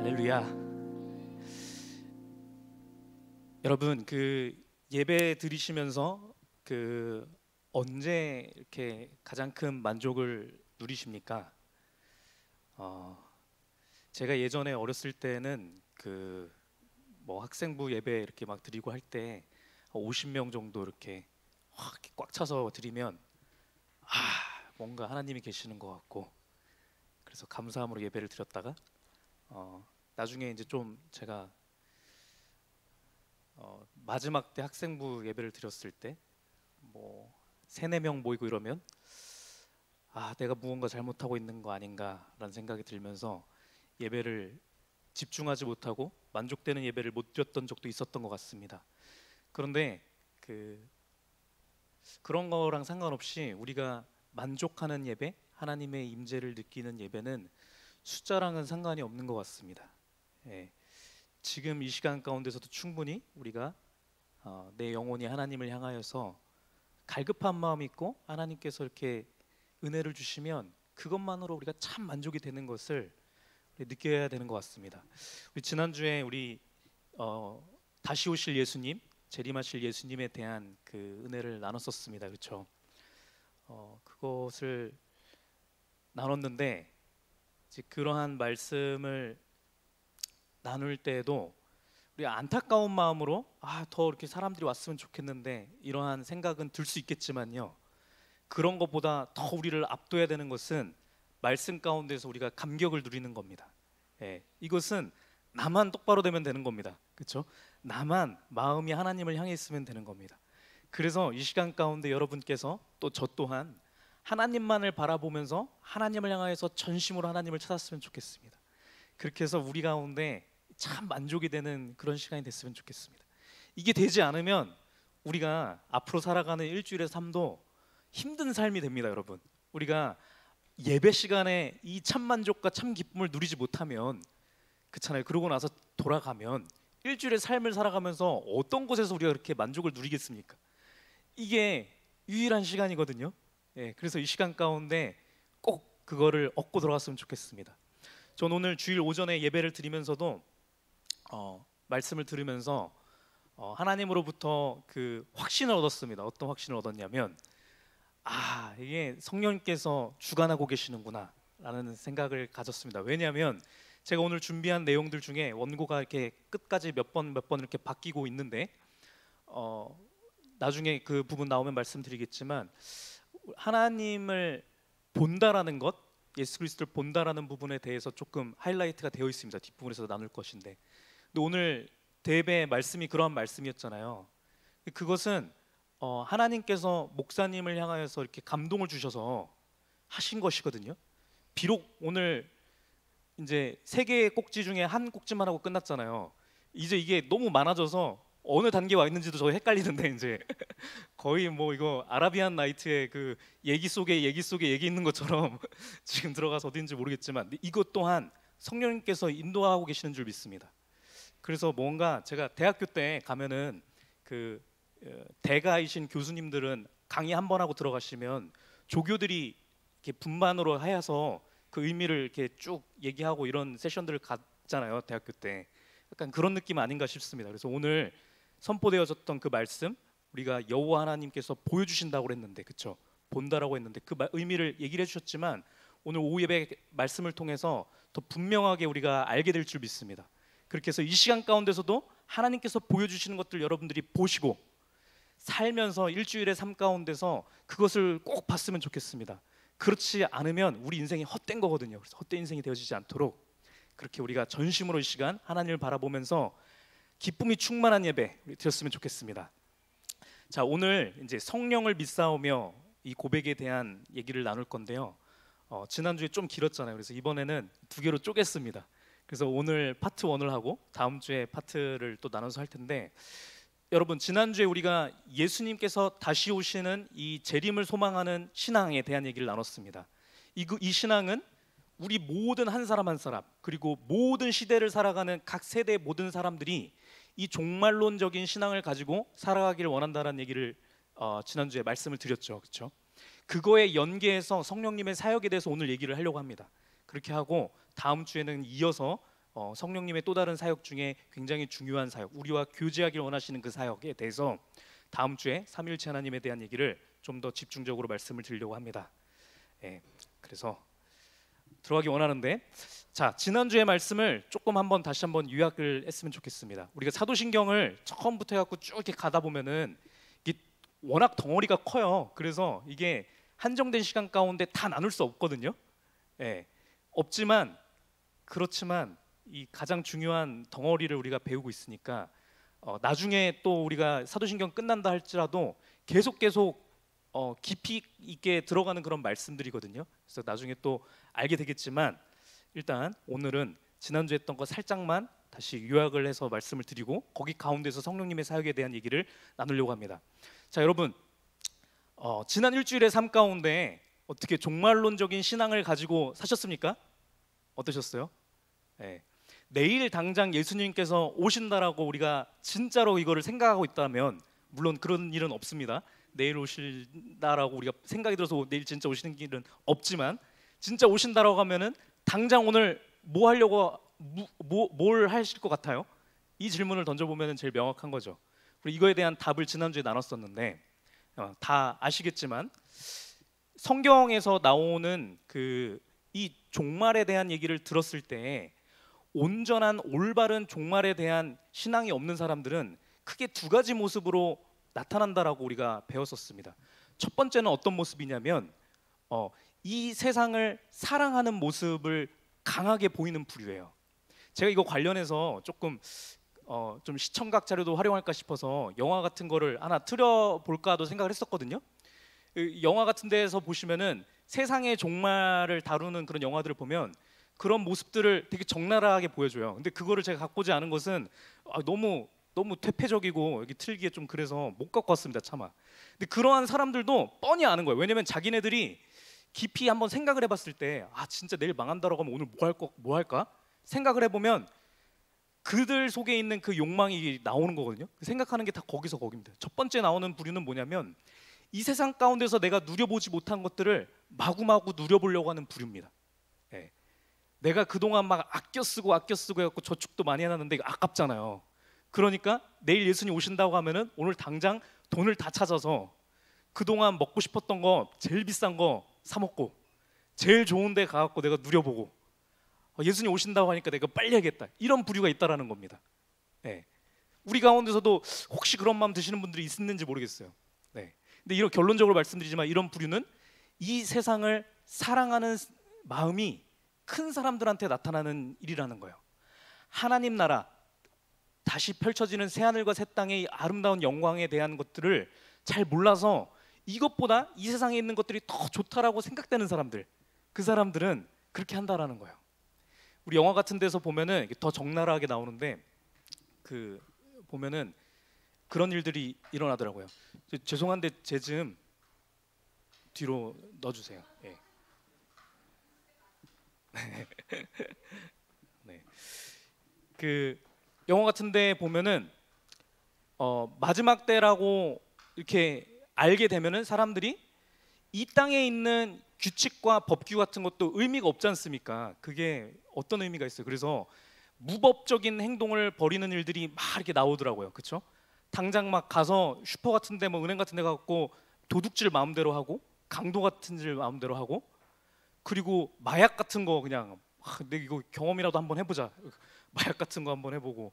할렐루야. 여러분, 예배 드리시면서 언제 이렇게 가장 큰 만족을 누리십니까? 제가 예전에 어렸을 때는 학생부 예배 이렇게 막 드리고 할 때 50명 정도 이렇게 확 꽉 차서 드리면 뭔가 하나님이 계시는 것 같고, 그래서 감사함으로 예배를 드렸다가 나중에 이제 좀 제가 마지막 때 학생부 예배를 드렸을 때 세네 명 모이고 이러면 내가 무언가 잘못하고 있는 거 아닌가라는 생각이 들면서 예배를 집중하지 못하고 만족되는 예배를 못 드렸던 적도 있었던 것 같습니다. 그런데 그런 거랑 상관없이 우리가 만족하는 예배, 하나님의 임재를 느끼는 예배는 숫자랑은 상관이 없는 것 같습니다. 지금 이 시간 가운데서도 충분히 우리가 내 영혼이 하나님을 향하여서 갈급한 마음이 있고 하나님께서 이렇게 은혜를 주시면 그것만으로 우리가 참 만족이 되는 것을 느껴야 되는 것 같습니다. 우리 지난주에 다시 오실 예수님, 재림하실 예수님에 대한 은혜를 나눴었습니다. 그렇죠? 그것을 나눴는데 그러한 말씀을 나눌 때에도 우리 안타까운 마음으로 더 이렇게 사람들이 왔으면 좋겠는데 이러한 생각은 들 수 있겠지만요, 그런 것보다 더 우리를 압도해야 되는 것은 말씀 가운데서 우리가 감격을 누리는 겁니다. 이것은 나만 똑바로 되면 되는 겁니다. 그렇죠? 나만 마음이 하나님을 향해 있으면 되는 겁니다. 그래서 이 시간 가운데 여러분께서 또 저 또한 하나님만을 바라보면서 하나님을 향하여서 전심으로 하나님을 찾았으면 좋겠습니다. 그렇게 해서 우리 가운데 참 만족이 되는 그런 시간이 됐으면 좋겠습니다. 이게 되지 않으면 우리가 앞으로 살아가는 일주일의 삶도 힘든 삶이 됩니다. 여러분, 우리가 예배 시간에 이 참 만족과 참 기쁨을 누리지 못하면, 그렇잖아요. 그러고 나서 돌아가면 일주일의 삶을 살아가면서 어떤 곳에서 우리가 그렇게 만족을 누리겠습니까? 이게 유일한 시간이거든요. 그래서 이 시간 가운데 꼭 그거를 얻고 들어갔으면 좋겠습니다. 전 오늘 주일 오전에 예배를 드리면서도 말씀을 들으면서 하나님으로부터 확신을 얻었습니다. 어떤 확신을 얻었냐면 이게 성령님께서 주관하고 계시는구나 라는 생각을 가졌습니다. 왜냐하면 제가 오늘 준비한 내용들 중에 원고가 이렇게 끝까지 몇 번 이렇게 바뀌고 있는데 나중에 그 부분 나오면 말씀드리겠지만, 하나님을 본다라는 것, 예수 그리스도를 본다라는 부분에 대해서 조금 하이라이트가 되어 있습니다. 뒷부분에서 나눌 것인데, 근데 오늘 대배의 말씀이 그러한 말씀이었잖아요. 그것은 하나님께서 목사님을 향하여서 이렇게 감동을 주셔서 하신 것이거든요. 비록 오늘 이제 3개의 꼭지 중에 한 꼭지만 하고 끝났잖아요. 이제 이게 너무 많아져서 어느 단계에 와 있는지도 저 헷갈리는데, 이제 거의 이거 아라비안 나이트의 얘기 속에 얘기 있는 것처럼 지금 들어가서 어딘지 모르겠지만 이것 또한 성령님께서 인도하고 계시는 줄 믿습니다. 그래서 뭔가 제가 대학교 때 가면은 대가이신 교수님들은 강의 한 번 하고 들어가시면 조교들이 이렇게 분반으로 하여서 그 의미를 이렇게 쭉 얘기하고 이런 세션들을 갖잖아요. 대학교 때 약간 그런 느낌 아닌가 싶습니다. 그래서 오늘 선포되어졌던 그 말씀, 우리가 여호와 하나님께서 보여주신다고 했는데, 그렇죠? 본다라고 했는데 그 의미를 얘기를 해주셨지만 오늘 오후 예배 말씀을 통해서 더 분명하게 우리가 알게 될 줄 믿습니다. 그렇게 해서 이 시간 가운데서도 하나님께서 보여주시는 것들 여러분들이 보시고 살면서 일주일의 삶 가운데서 그것을 꼭 봤으면 좋겠습니다. 그렇지 않으면 우리 인생이 헛된 거거든요. 그래서 헛된 인생이 되어지지 않도록 그렇게 우리가 전심으로 이 시간 하나님을 바라보면서 기쁨이 충만한 예배 드렸으면 좋겠습니다. 자, 오늘 이제 성령을 믿사오며 이 고백에 대한 얘기를 나눌 건데요. 지난주에 좀 길었잖아요. 그래서 이번에는 2개로 쪼갰습니다. 그래서 오늘 파트 1을 하고 다음 주에 파트를 또 나눠서 할 텐데, 여러분, 지난주에 우리가 예수님께서 다시 오시는 이 재림을 소망하는 신앙에 대한 얘기를 나눴습니다. 이 신앙은 우리 모든 한 사람 한 사람, 그리고 모든 시대를 살아가는 각 세대의 모든 사람들이 이 종말론적인 신앙을 가지고 살아가기를 원한다는 얘기를 지난주에 말씀을 드렸죠. 그렇죠? 그거에 연계해서 성령님의 사역에 대해서 오늘 얘기를 하려고 합니다. 그렇게 하고 다음 주에는 이어서 성령님의 또 다른 사역 중에 굉장히 중요한 사역, 우리와 교제하길 원하시는 그 사역에 대해서 다음 주에 삼위일체 하나님에 대한 얘기를 좀 더 집중적으로 말씀을 드리려고 합니다. 예, 그래서 들어가기 원하는데, 자, 지난주의 말씀을 조금 다시 한번 요약을 했으면 좋겠습니다. 우리가 사도신경을 처음부터 해갖고 쭉 이렇게 가다 보면은 이게 워낙 덩어리가 커요. 그래서 이게 한정된 시간 가운데 다 나눌 수 없거든요. 예, 없지만 그렇지만 이 가장 중요한 덩어리를 우리가 배우고 있으니까 나중에 또 우리가 사도신경 끝난다 할지라도 계속 깊이 있게 들어가는 그런 말씀들이거든요. 그래서 나중에 또 알게 되겠지만 일단 오늘은 지난주에 했던 거 살짝만 다시 요약을 해서 말씀을 드리고 거기 가운데서 성령님의 사역에 대한 얘기를 나누려고 합니다. 자, 여러분, 지난 일주일의 삶 가운데 어떻게 종말론적인 신앙을 가지고 사셨습니까? 어떠셨어요? 네. 내일 당장 예수님께서 오신다라고 우리가 진짜로 이거를 생각하고 있다면, 물론 그런 일은 없습니다. 내일 오신다라고 우리가 생각이 들어서 내일 진짜 오시는 일은 없지만, 진짜 오신다라고 하면은 당장 오늘 뭐 하려고 뭘 하실 것 같아요? 이 질문을 던져보면 제일 명확한 거죠. 그리고 이거에 대한 답을 지난주에 나눴었는데 다 아시겠지만 성경에서 나오는 이 종말에 대한 얘기를 들었을 때 온전한 올바른 종말에 대한 신앙이 없는 사람들은 크게 두 가지 모습으로 나타난다라고 우리가 배웠었습니다. 첫 번째는 어떤 모습이냐면 이 세상을 사랑하는 모습을 강하게 보이는 부류예요. 제가 이거 관련해서 조금 좀 시청각 자료도 활용할까 싶어서 영화 같은 거를 하나 틀어볼까도 생각을 했었거든요. 영화 같은 데에서 보시면은 세상의 종말을 다루는 그런 영화들을 보면 그런 모습들을 되게 적나라하게 보여줘요. 근데 그거를 제가 갖고 오지 않은 것은 너무 퇴폐적이고 여기 틀기에 좀 그래서 못 갖고 왔습니다, 차마. 근데 그러한 사람들도 뻔히 아는 거예요. 왜냐면 자기네들이 깊이 한번 생각을 해봤을 때 진짜 내일 망한다라고 하면 오늘 뭐 할까? 생각을 해보면 그들 속에 있는 그 욕망이 나오는 거거든요. 생각하는 게 다 거기입니다. 첫 번째 나오는 부류는 뭐냐면 이 세상 가운데서 내가 누려보지 못한 것들을 마구마구 누려보려고 하는 부류입니다. 예. 내가 그동안 막 아껴 쓰고 해갖고 저축도 많이 해놨는데 이거 아깝잖아요. 그러니까 내일 예수님 오신다고 하면은 오늘 당장 돈을 다 찾아서 그동안 먹고 싶었던 거 제일 비싼 거 사 먹고 제일 좋은 데 가갖고 내가 누려보고 예수님 오신다고 하니까 내가 빨리 해야겠다, 이런 부류가 있다라는 겁니다. 네. 우리 가운데서도 혹시 그런 마음 드시는 분들이 있는지 모르겠어요. 네. 근데 이런 결론적으로 말씀드리지만 이런 부류는 이 세상을 사랑하는 마음이 큰 사람들한테 나타나는 일이라는 거예요. 하나님 나라 다시 펼쳐지는 새하늘과 새 땅의 아름다운 영광에 대한 것들을 잘 몰라서 이것보다 이 세상에 있는 것들이 더 좋다라고 생각되는 사람들, 그 사람들은 그렇게 한다라는 거예요. 우리 영화 같은 데서 보면은 더 적나라하게 나오는데 보면은 그런 일들이 일어나더라고요. 죄송한데 제 좀 뒤로 넣어주세요. 예. 네. 영화 같은데 보면은 마지막 때라고 이렇게 알게 되면은 사람들이 이 땅에 있는 규칙과 법규 같은 것도 의미가 없지 않습니까? 그게 어떤 의미가 있어요? 그래서 무법적인 행동을 벌이는 일들이 막 이렇게 나오더라고요. 그렇죠? 당장 막 가서 슈퍼 같은데 뭐 은행 같은데 가고 도둑질 마음대로 하고 강도 같은 질 마음대로 하고, 그리고 마약 같은 거 그냥 내가 이거 경험이라도 한번 해보자, 마약 같은 거 한번 해보고,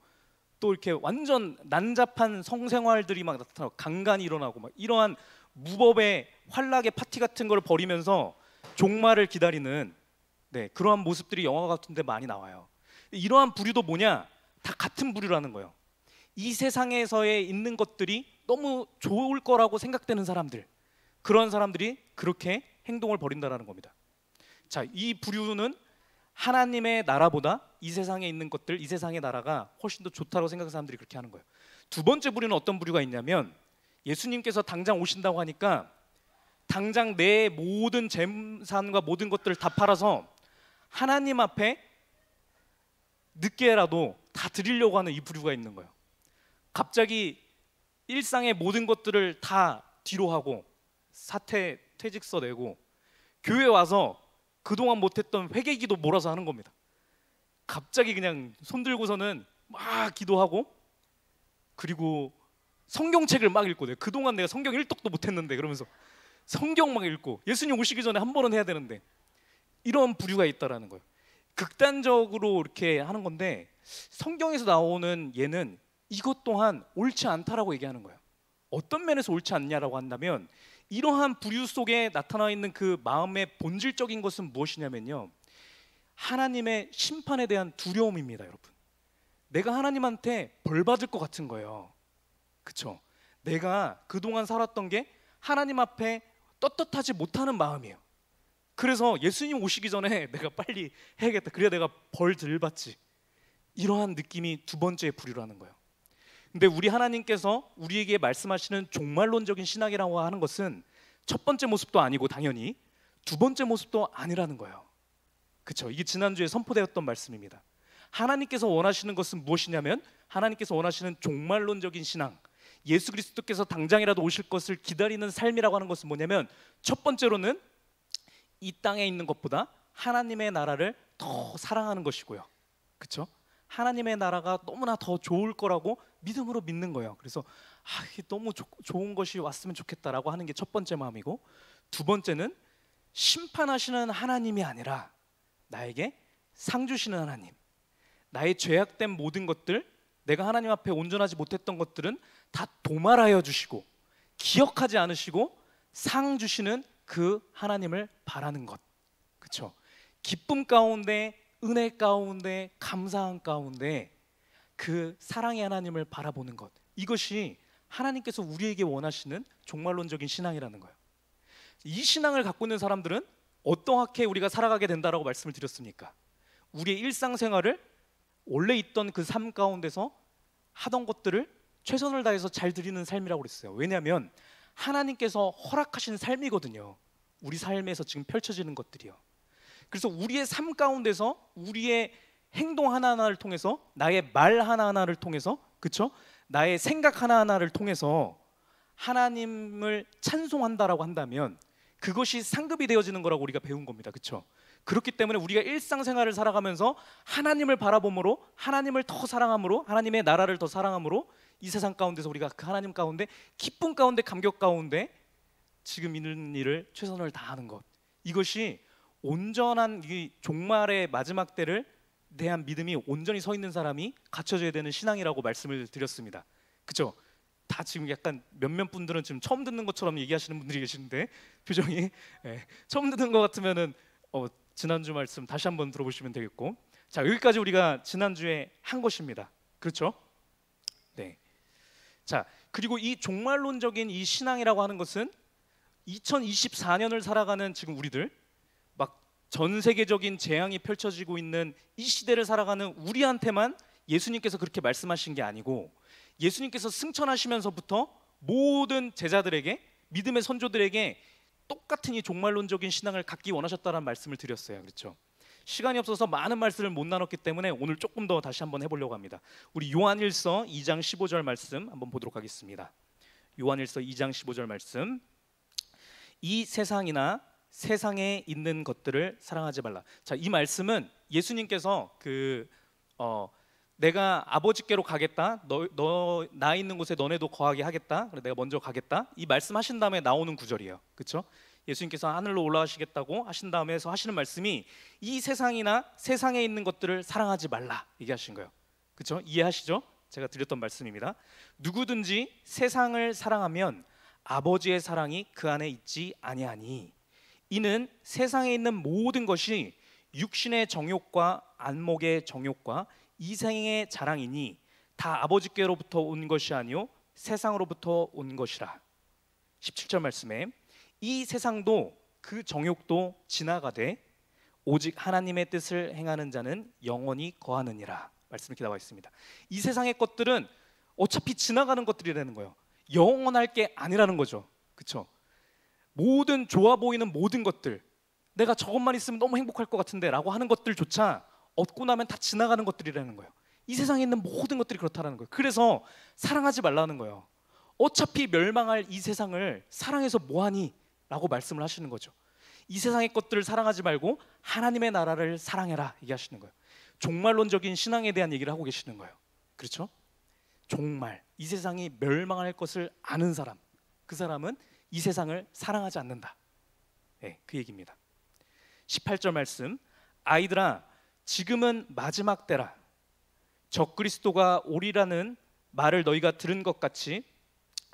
또 이렇게 완전 난잡한 성생활들이 막 나타나고 강간이 일어나고 막 이러한 무법의 환락의 파티 같은 걸 벌이면서 종말을 기다리는 그러한 모습들이 영화 같은 데 많이 나와요. 이러한 부류도 뭐냐? 다 같은 부류라는 거예요. 이 세상에서의 있는 것들이 너무 좋을 거라고 생각되는 사람들, 그런 사람들이 그렇게 행동을 벌인다라는 겁니다. 자, 이 부류는 하나님의 나라보다 이 세상에 있는 것들, 이 세상의 나라가 훨씬 더 좋다고 생각하는 사람들이 그렇게 하는 거예요. 두 번째 부류는 어떤 부류가 있냐면, 예수님께서 당장 오신다고 하니까 당장 내 모든 재산과 모든 것들을 다 팔아서 하나님 앞에 늦게라도 다 드리려고 하는 이 부류가 있는 거예요. 갑자기 일상의 모든 것들을 다 뒤로 하고 퇴직서 내고 교회 와서 그동안 못했던 회개기도 몰아서 하는 겁니다. 갑자기 그냥 손 들고서는 막 기도하고, 그리고 성경책을 막 읽고, 내가 그동안 내가 성경 1독도 못했는데 그러면서 성경 막 읽고, 예수님 오시기 전에 한 번은 해야 되는데, 이런 부류가 있다라는 거예요. 극단적으로 이렇게 하는 건데, 성경에서 나오는 예는 이것 또한 옳지 않다라고 얘기하는 거예요. 어떤 면에서 옳지 않냐라고 한다면, 이러한 부류 속에 나타나 있는 그 마음의 본질적인 것은 무엇이냐면요, 하나님의 심판에 대한 두려움입니다. 여러분, 내가 하나님한테 벌 받을 것 같은 거예요. 그쵸? 내가 그동안 살았던 게 하나님 앞에 떳떳하지 못하는 마음이에요. 그래서 예수님 오시기 전에 내가 빨리 해야겠다, 그래야 내가 벌 덜 받지, 이러한 느낌이 두 번째 부류라는 거예요. 근데 우리 하나님께서 우리에게 말씀하시는 종말론적인 신앙이라고 하는 것은 첫 번째 모습도 아니고 당연히 두 번째 모습도 아니라는 거예요. 그렇죠? 이게 지난주에 선포되었던 말씀입니다. 하나님께서 원하시는 것은 무엇이냐면, 하나님께서 원하시는 종말론적인 신앙, 예수 그리스도께서 당장이라도 오실 것을 기다리는 삶이라고 하는 것은 뭐냐면, 첫 번째로는 이 땅에 있는 것보다 하나님의 나라를 더 사랑하는 것이고요. 그렇죠? 하나님의 나라가 너무나 더 좋을 거라고 믿음으로 믿는 거예요. 그래서 이게 너무 좋은 것이 왔으면 좋겠다라고 하는 게 첫 번째 마음이고, 두 번째는 심판하시는 하나님이 아니라 나에게 상 주시는 하나님, 나의 죄악된 모든 것들, 내가 하나님 앞에 온전하지 못했던 것들은 다 도말하여 주시고 기억하지 않으시고 상 주시는 그 하나님을 바라는 것. 그렇죠? 기쁨 가운데, 은혜 가운데, 감사한 가운데 그 사랑의 하나님을 바라보는 것, 이것이 하나님께서 우리에게 원하시는 종말론적인 신앙이라는 거예요. 이 신앙을 갖고 있는 사람들은 어떠하게 우리가 살아가게 된다라고 말씀을 드렸습니까? 우리의 일상생활을 원래 있던 그 삶 가운데서 하던 것들을 최선을 다해서 잘 드리는 삶이라고 그랬어요. 왜냐하면 하나님께서 허락하신 삶이거든요. 우리 삶에서 지금 펼쳐지는 것들이요. 그래서 우리의 삶 가운데서 우리의 행동 하나하나를 통해서, 나의 말 하나하나를 통해서, 그렇죠? 나의 생각 하나하나를 통해서 하나님을 찬송한다라고 한다면 그것이 상급이 되어지는 거라고 우리가 배운 겁니다. 그렇죠? 그렇기 때문에 우리가 일상생활을 살아가면서 하나님을 바라봄으로, 하나님을 더 사랑함으로, 하나님의 나라를 더 사랑함으로 이 세상 가운데서 우리가 그 하나님 가운데 기쁨 가운데, 감격 가운데 지금 있는 일을 최선을 다하는 것, 이것이 온전한 이 종말의 마지막 때를 대한 믿음이 온전히 서 있는 사람이 갖춰져야 되는 신앙이라고 말씀을 드렸습니다. 그렇죠? 다 지금 약간 몇몇 분들은 지금 처음 듣는 것처럼 얘기하시는 분들이 계시는데 표정이 처음 듣는 것 같으면은 지난주 말씀 다시 한번 들어보시면 되겠고, 자, 여기까지 우리가 지난주에 한 것입니다. 그렇죠? 네. 자, 그리고 이 종말론적인 이 신앙이라고 하는 것은 2024년을 살아가는 지금 우리들, 막 전 세계적인 재앙이 펼쳐지고 있는 이 시대를 살아가는 우리한테만 예수님께서 그렇게 말씀하신 게 아니고, 예수님께서 승천하시면서부터 모든 제자들에게, 믿음의 선조들에게 똑같은 이 종말론적인 신앙을 갖기 원하셨다는 말씀을 드렸어요. 그렇죠? 시간이 없어서 많은 말씀을 못 나눴기 때문에 오늘 조금 더 다시 한번 해보려고 합니다. 우리 요한일서 2장 15절 말씀 한번 보도록 하겠습니다. 요한일서 2장 15절 말씀. 이 세상이나 세상에 있는 것들을 사랑하지 말라. 자, 이 말씀은 예수님께서 내가 아버지께로 가겠다, 나 있는 곳에 너네도 거하게 하겠다, 그래 내가 먼저 가겠다, 이 말씀하신 다음에 나오는 구절이에요. 그렇죠? 예수님께서 하늘로 올라가시겠다고 하신 다음에서 하시는 말씀이 이 세상이나 세상에 있는 것들을 사랑하지 말라 얘기하신 거예요. 그렇죠? 이해하시죠? 제가 드렸던 말씀입니다. 누구든지 세상을 사랑하면 아버지의 사랑이 그 안에 있지 아니하니, 이는 세상에 있는 모든 것이 육신의 정욕과 안목의 정욕과 이생의 자랑이니 다 아버지께로부터 온 것이 아니요 세상으로부터 온 것이라. 17절 말씀에 이 세상도 그 정욕도 지나가되 오직 하나님의 뜻을 행하는 자는 영원히 거하느니라 말씀이 이렇게 나와 있습니다. 이 세상의 것들은 어차피 지나가는 것들이라는 거예요. 영원할 게 아니라는 거죠. 그렇죠? 모든 좋아 보이는 모든 것들, 내가 저것만 있으면 너무 행복할 것 같은데 라고 하는 것들조차 얻고 나면 다 지나가는 것들이라는 거예요. 이 세상에 있는 모든 것들이 그렇다는 거예요. 그래서 사랑하지 말라는 거예요. 어차피 멸망할 이 세상을 사랑해서 뭐하니? 라고 말씀을 하시는 거죠. 이 세상의 것들을 사랑하지 말고 하나님의 나라를 사랑해라 얘기하시는 거예요. 종말론적인 신앙에 대한 얘기를 하고 계시는 거예요. 그렇죠? 종말, 이 세상이 멸망할 것을 아는 사람, 그 사람은 이 세상을 사랑하지 않는다. 네, 그 얘기입니다. 18절 말씀, 아이들아 지금은 마지막 때라. 적그리스도가 오리라는 말을 너희가 들은 것 같이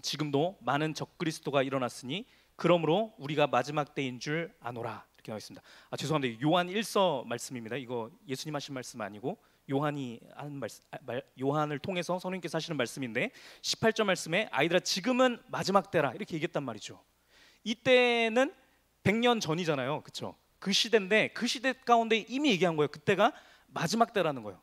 지금도 많은 적그리스도가 일어났으니 그러므로 우리가 마지막 때인 줄 아노라. 이렇게 나와 있습니다. 죄송합니다. 요한 1서 말씀입니다. 이거 예수님 하신 말씀 아니고 요한이 하는 말씀, 요한을 통해서 성령님께서 하시는 말씀인데 18절 말씀에 아이들아 지금은 마지막 때라 이렇게 얘기했단 말이죠. 이때는 100년 전이잖아요. 그렇죠? 그 시대인데 그 시대 가운데 이미 얘기한 거예요. 그때가 마지막 때라는 거예요.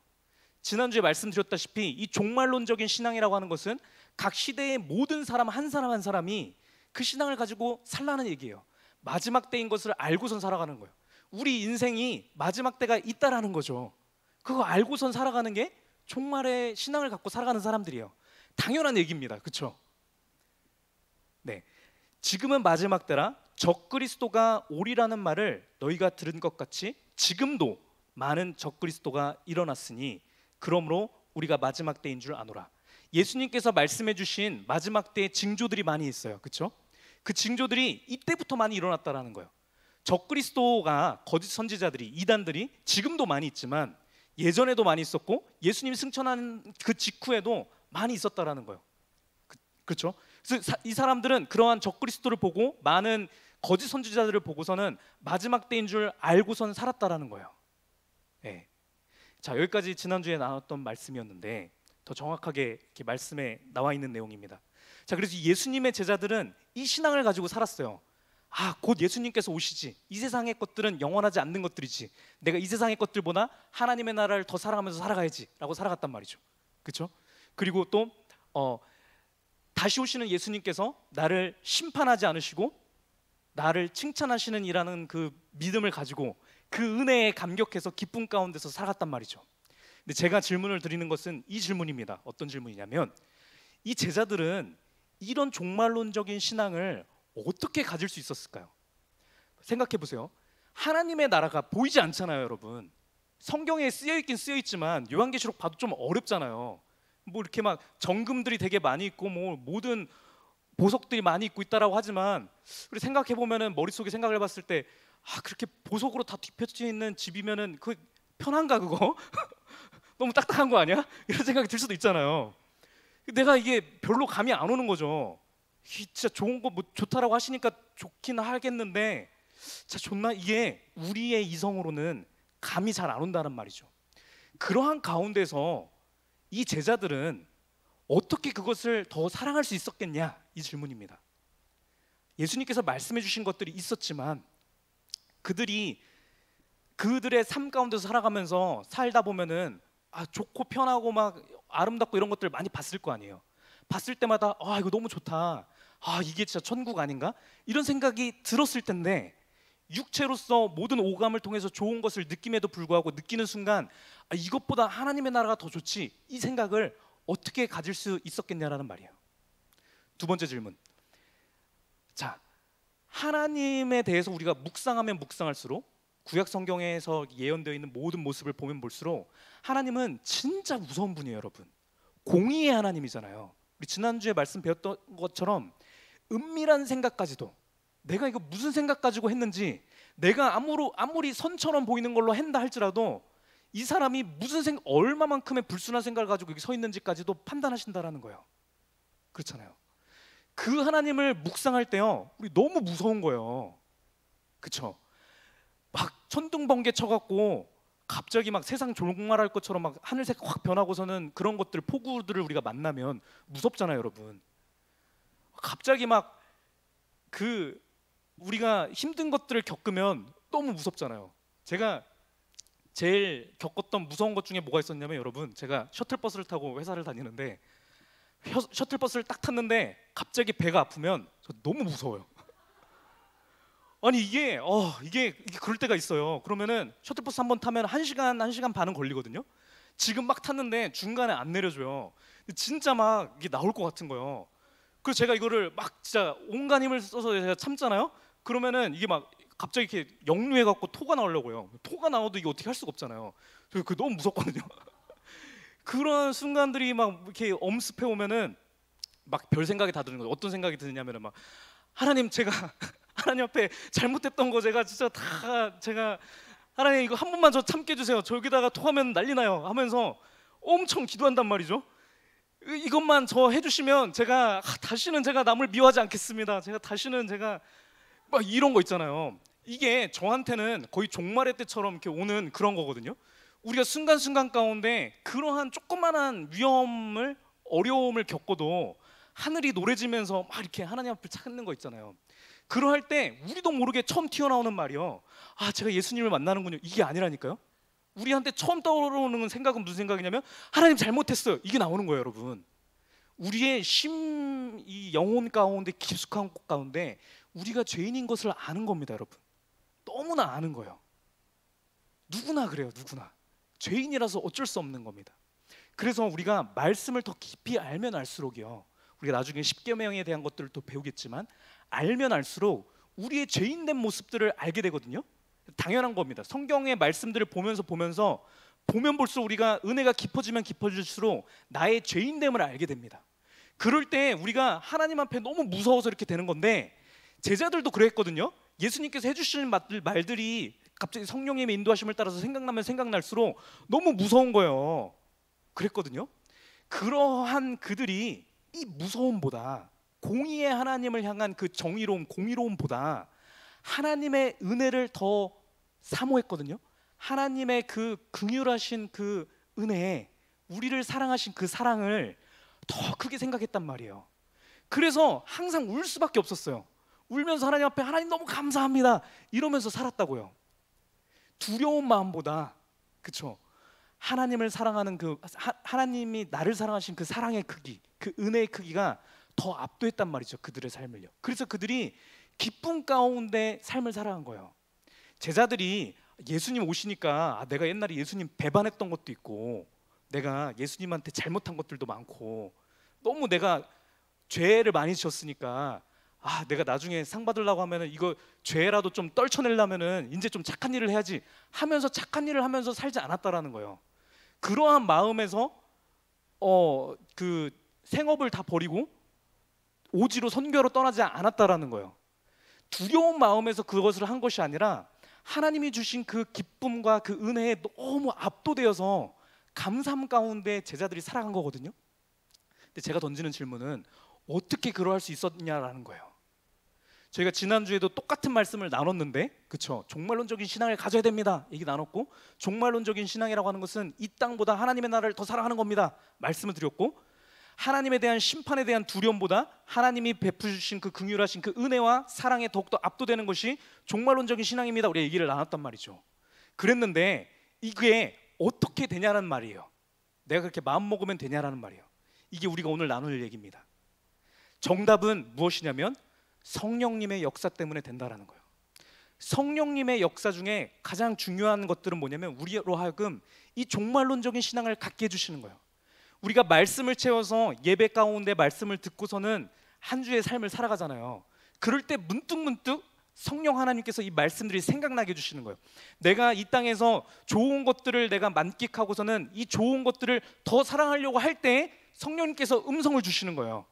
지난주에 말씀드렸다시피 이 종말론적인 신앙이라고 하는 것은 각 시대의 모든 사람 한 사람 한 사람이 그 신앙을 가지고 살라는 얘기예요. 마지막 때인 것을 알고선 살아가는 거예요. 우리 인생이 마지막 때가 있다라는 거죠. 그거 알고선 살아가는 게 종말의 신앙을 갖고 살아가는 사람들이에요. 당연한 얘기입니다. 그렇죠? 네, 지금은 마지막 때라. 적그리스도가 오리라는 말을 너희가 들은 것 같이 지금도 많은 적그리스도가 일어났으니 그러므로 우리가 마지막 때인 줄 아노라. 예수님께서 말씀해 주신 마지막 때의 징조들이 많이 있어요. 그렇죠? 그 징조들이 이때부터 많이 일어났다라는 거예요. 적그리스도가 거짓 선지자들이, 이단들이 지금도 많이 있지만 예전에도 많이 있었고 예수님 승천한 그 직후에도 많이 있었다라는 거예요. 그렇죠? 그래서 이 사람들은 그러한 적그리스도를 보고 많은 거짓 선지자들을 보고서는 마지막 때인 줄 알고선 살았다라는 거예요. 네. 자, 여기까지 지난주에 나눴던 말씀이었는데 더 정확하게 이렇게 말씀에 나와 있는 내용입니다. 자, 그래서 예수님의 제자들은 이 신앙을 가지고 살았어요. 곧 예수님께서 오시지. 이 세상의 것들은 영원하지 않는 것들이지. 내가 이 세상의 것들보다 하나님의 나라를 더 사랑하면서 살아가야지 라고 살아갔단 말이죠. 그렇죠? 그리고 또 다시 오시는 예수님께서 나를 심판하지 않으시고 나를 칭찬하시는 이라는 그 믿음을 가지고 그 은혜에 감격해서 기쁨 가운데서 살아갔단 말이죠. 근데 제가 질문을 드리는 것은 이 질문입니다. 어떤 질문이냐면 이 제자들은 이런 종말론적인 신앙을 어떻게 가질 수 있었을까요? 생각해 보세요. 하나님의 나라가 보이지 않잖아요, 여러분. 성경에 쓰여 있긴 쓰여 있지만 요한계시록 봐도 좀 어렵잖아요. 뭐 이렇게 막 정금들이 되게 많이 있고 뭐 모든 보석들이 많이 있고 있다라고 하지만 우리 생각해 보면은 머릿속에 생각을 해봤을 때 그렇게 보석으로 다 뒤덮여 있는 집이면은 그 편한가 그거? 너무 딱딱한 거 아니야? 이런 생각이 들 수도 있잖아요. 내가 이게 별로 감이 안 오는 거죠. 진짜 좋은 거 뭐 좋다라고 하시니까 좋긴 하겠는데 진짜 좋나? 이게 우리의 이성으로는 감이 잘 안 온다는 말이죠. 그러한 가운데서 이 제자들은 어떻게 그것을 더 사랑할 수 있었겠냐? 이 질문입니다. 예수님께서 말씀해 주신 것들이 있었지만 그들이 그들의 삶 가운데서 살아가면서 살다 보면은 좋고 편하고 막 아름답고 이런 것들을 많이 봤을 거 아니에요. 봤을 때마다 이거 너무 좋다. 이게 진짜 천국 아닌가? 이런 생각이 들었을 텐데 육체로서 모든 오감을 통해서 좋은 것을 느낌에도 불구하고 느끼는 순간 이것보다 하나님의 나라가 더 좋지 이 생각을 어떻게 가질 수 있었겠냐라는 말이에요. 두 번째 질문. 자, 하나님에 대해서 우리가 묵상하면 묵상할수록 구약 성경에서 예언되어 있는 모든 모습을 보면 볼수록 하나님은 진짜 무서운 분이에요, 여러분. 공의의 하나님이잖아요. 우리 지난주에 말씀 배웠던 것처럼 은밀한 생각까지도 내가 이거 무슨 생각 가지고 했는지 내가 아무리 선처럼 보이는 걸로 한다 할지라도 이 사람이 무슨 얼마만큼의 불순한 생각을 가지고 여기 서 있는지까지도 판단하신다라는 거예요. 그렇잖아요. 그 하나님을 묵상할 때요, 우리 너무 무서운 거예요. 그렇죠? 막 천둥번개 쳐갖고 갑자기 막 세상 종말할 것처럼 막 하늘색 확 변하고서는 그런 것들 폭우들을 우리가 만나면 무섭잖아요, 여러분. 갑자기 막 우리가 힘든 것들을 겪으면 너무 무섭잖아요. 제가 제일 겪었던 무서운 것 중에 뭐가 있었냐면 여러분, 제가 셔틀버스를 타고 회사를 다니는데 셔틀버스를 딱 탔는데 갑자기 배가 아프면 저 너무 무서워요. 아니 이게 그럴 때가 있어요. 그러면은 셔틀버스 한 번 타면 1시간 반은 걸리거든요. 지금 막 탔는데 중간에 안 내려줘요. 진짜 막 이게 나올 것 같은 거예요. 그래서 제가 이거를 막 진짜 온갖 힘을 써서 제가 참잖아요. 그러면은 이게 막 갑자기 이렇게 역류해 갖고 토가 나오려고요. 토가 나와도 이게 어떻게 할 수가 없잖아요. 그 너무 무섭거든요. 그런 순간들이 막 이렇게 엄습해 오면은 막 별 생각이 다 드는 거예요. 어떤 생각이 드냐면은 막 하나님 제가 하나님 앞에 잘못했던 거 제가 진짜 다 제가 하나님 이거 한 번만 저 참게 해주세요. 저기다가 토하면 난리 나요 하면서 엄청 기도한단 말이죠. 이것만 저 해주시면 제가 다시는 제가 남을 미워하지 않겠습니다. 제가 다시는 제가 막 이런 거 있잖아요. 이게 저한테는 거의 종말의 때처럼 이렇게 오는 그런 거거든요. 우리가 순간순간 가운데 그러한 조그만한 위험을 어려움을 겪어도 하늘이 노래지면서 막 이렇게 하나님 앞을 찾는 거 있잖아요. 그러할 때 우리도 모르게 처음 튀어나오는 말이요. 아, 제가 예수님을 만나는군요. 이게 아니라니까요. 우리한테 처음 떠오르는 생각은 무슨 생각이냐면 하나님 잘못했어요. 이게 나오는 거예요, 여러분. 우리의 이 영혼 가운데 깊숙한 곳 가운데 우리가 죄인인 것을 아는 겁니다, 여러분. 너무나 아는 거예요. 누구나 그래요, 누구나. 죄인이라서 어쩔 수 없는 겁니다. 그래서 우리가 말씀을 더 깊이 알면 알수록이요. 우리가 나중에 십계명에 대한 것들을 또 배우겠지만 알면 알수록 우리의 죄인된 모습들을 알게 되거든요. 당연한 겁니다. 성경의 말씀들을 보면 볼수록 우리가 은혜가 깊어지면 깊어질수록 나의 죄인됨을 알게 됩니다. 그럴 때 우리가 하나님 앞에 너무 무서워서 이렇게 되는 건데 제자들도 그랬거든요. 예수님께서 해주시는 말들이 갑자기 성령님의 인도하심을 따라서 생각나면 생각날수록 너무 무서운 거예요. 그랬거든요. 그러한 그들이 이 무서움보다 공의의 하나님을 향한 그 정의로움, 공의로움보다 하나님의 은혜를 더 사모했거든요. 하나님의 그 긍휼하신 그 은혜에 우리를 사랑하신 그 사랑을 더 크게 생각했단 말이에요. 그래서 항상 울 수밖에 없었어요. 울면서 하나님 앞에 하나님 너무 감사합니다 이러면서 살았다고요. 두려운 마음보다, 그쵸? 하나님을 사랑하는 그 하나님이 나를 사랑하신 그 사랑의 크기, 그 은혜의 크기가 더 압도했단 말이죠, 그들의 삶을요. 그래서 그들이 기쁨 가운데 삶을 살아간 거예요. 제자들이 예수님 오시니까 내가 옛날에 예수님 배반했던 것도 있고 내가 예수님한테 잘못한 것들도 많고 너무 내가 죄를 많이 지었으니까 내가 나중에 상 받으려고 하면은 이거 죄라도 좀 떨쳐내려면은 이제 좀 착한 일을 해야지 하면서 착한 일을 하면서 살지 않았다라는 거예요. 그러한 마음에서 그 생업을 다 버리고 오지로 선교로 떠나지 않았다라는 거예요. 두려운 마음에서 그것을 한 것이 아니라 하나님이 주신 그 기쁨과 그 은혜에 너무 압도되어서 감사함 가운데 제자들이 살아간 거거든요. 근데 제가 던지는 질문은 어떻게 그러할 수 있었냐라는 거예요. 저희가 지난주에도 똑같은 말씀을 나눴는데, 그쵸? 종말론적인 신앙을 가져야 됩니다 얘기 나눴고, 종말론적인 신앙이라고 하는 것은 이 땅보다 하나님의 나라를 더 사랑하는 겁니다 말씀을 드렸고, 하나님에 대한 심판에 대한 두려움보다 하나님이 베푸신 그 긍휼하신 그 은혜와 사랑에 더욱더 압도되는 것이 종말론적인 신앙입니다 우리 얘기를 나눴단 말이죠. 그랬는데 이게 어떻게 되냐는 말이에요. 내가 그렇게 마음 먹으면 되냐라는 말이에요. 이게 우리가 오늘 나눌 얘기입니다. 정답은 무엇이냐면 성령님의 역사 때문에 된다라는 거예요. 성령님의 역사 중에 가장 중요한 것들은 뭐냐면 우리로 하여금 이 종말론적인 신앙을 갖게 해주시는 거예요. 우리가 말씀을 채워서 예배 가운데 말씀을 듣고서는 한 주의 삶을 살아가잖아요. 그럴 때 문득문득 성령 하나님께서 이 말씀들이 생각나게 해주시는 거예요. 내가 이 땅에서 좋은 것들을 내가 만끽하고서는 이 좋은 것들을 더 사랑하려고 할 때 성령님께서 음성을 주시는 거예요.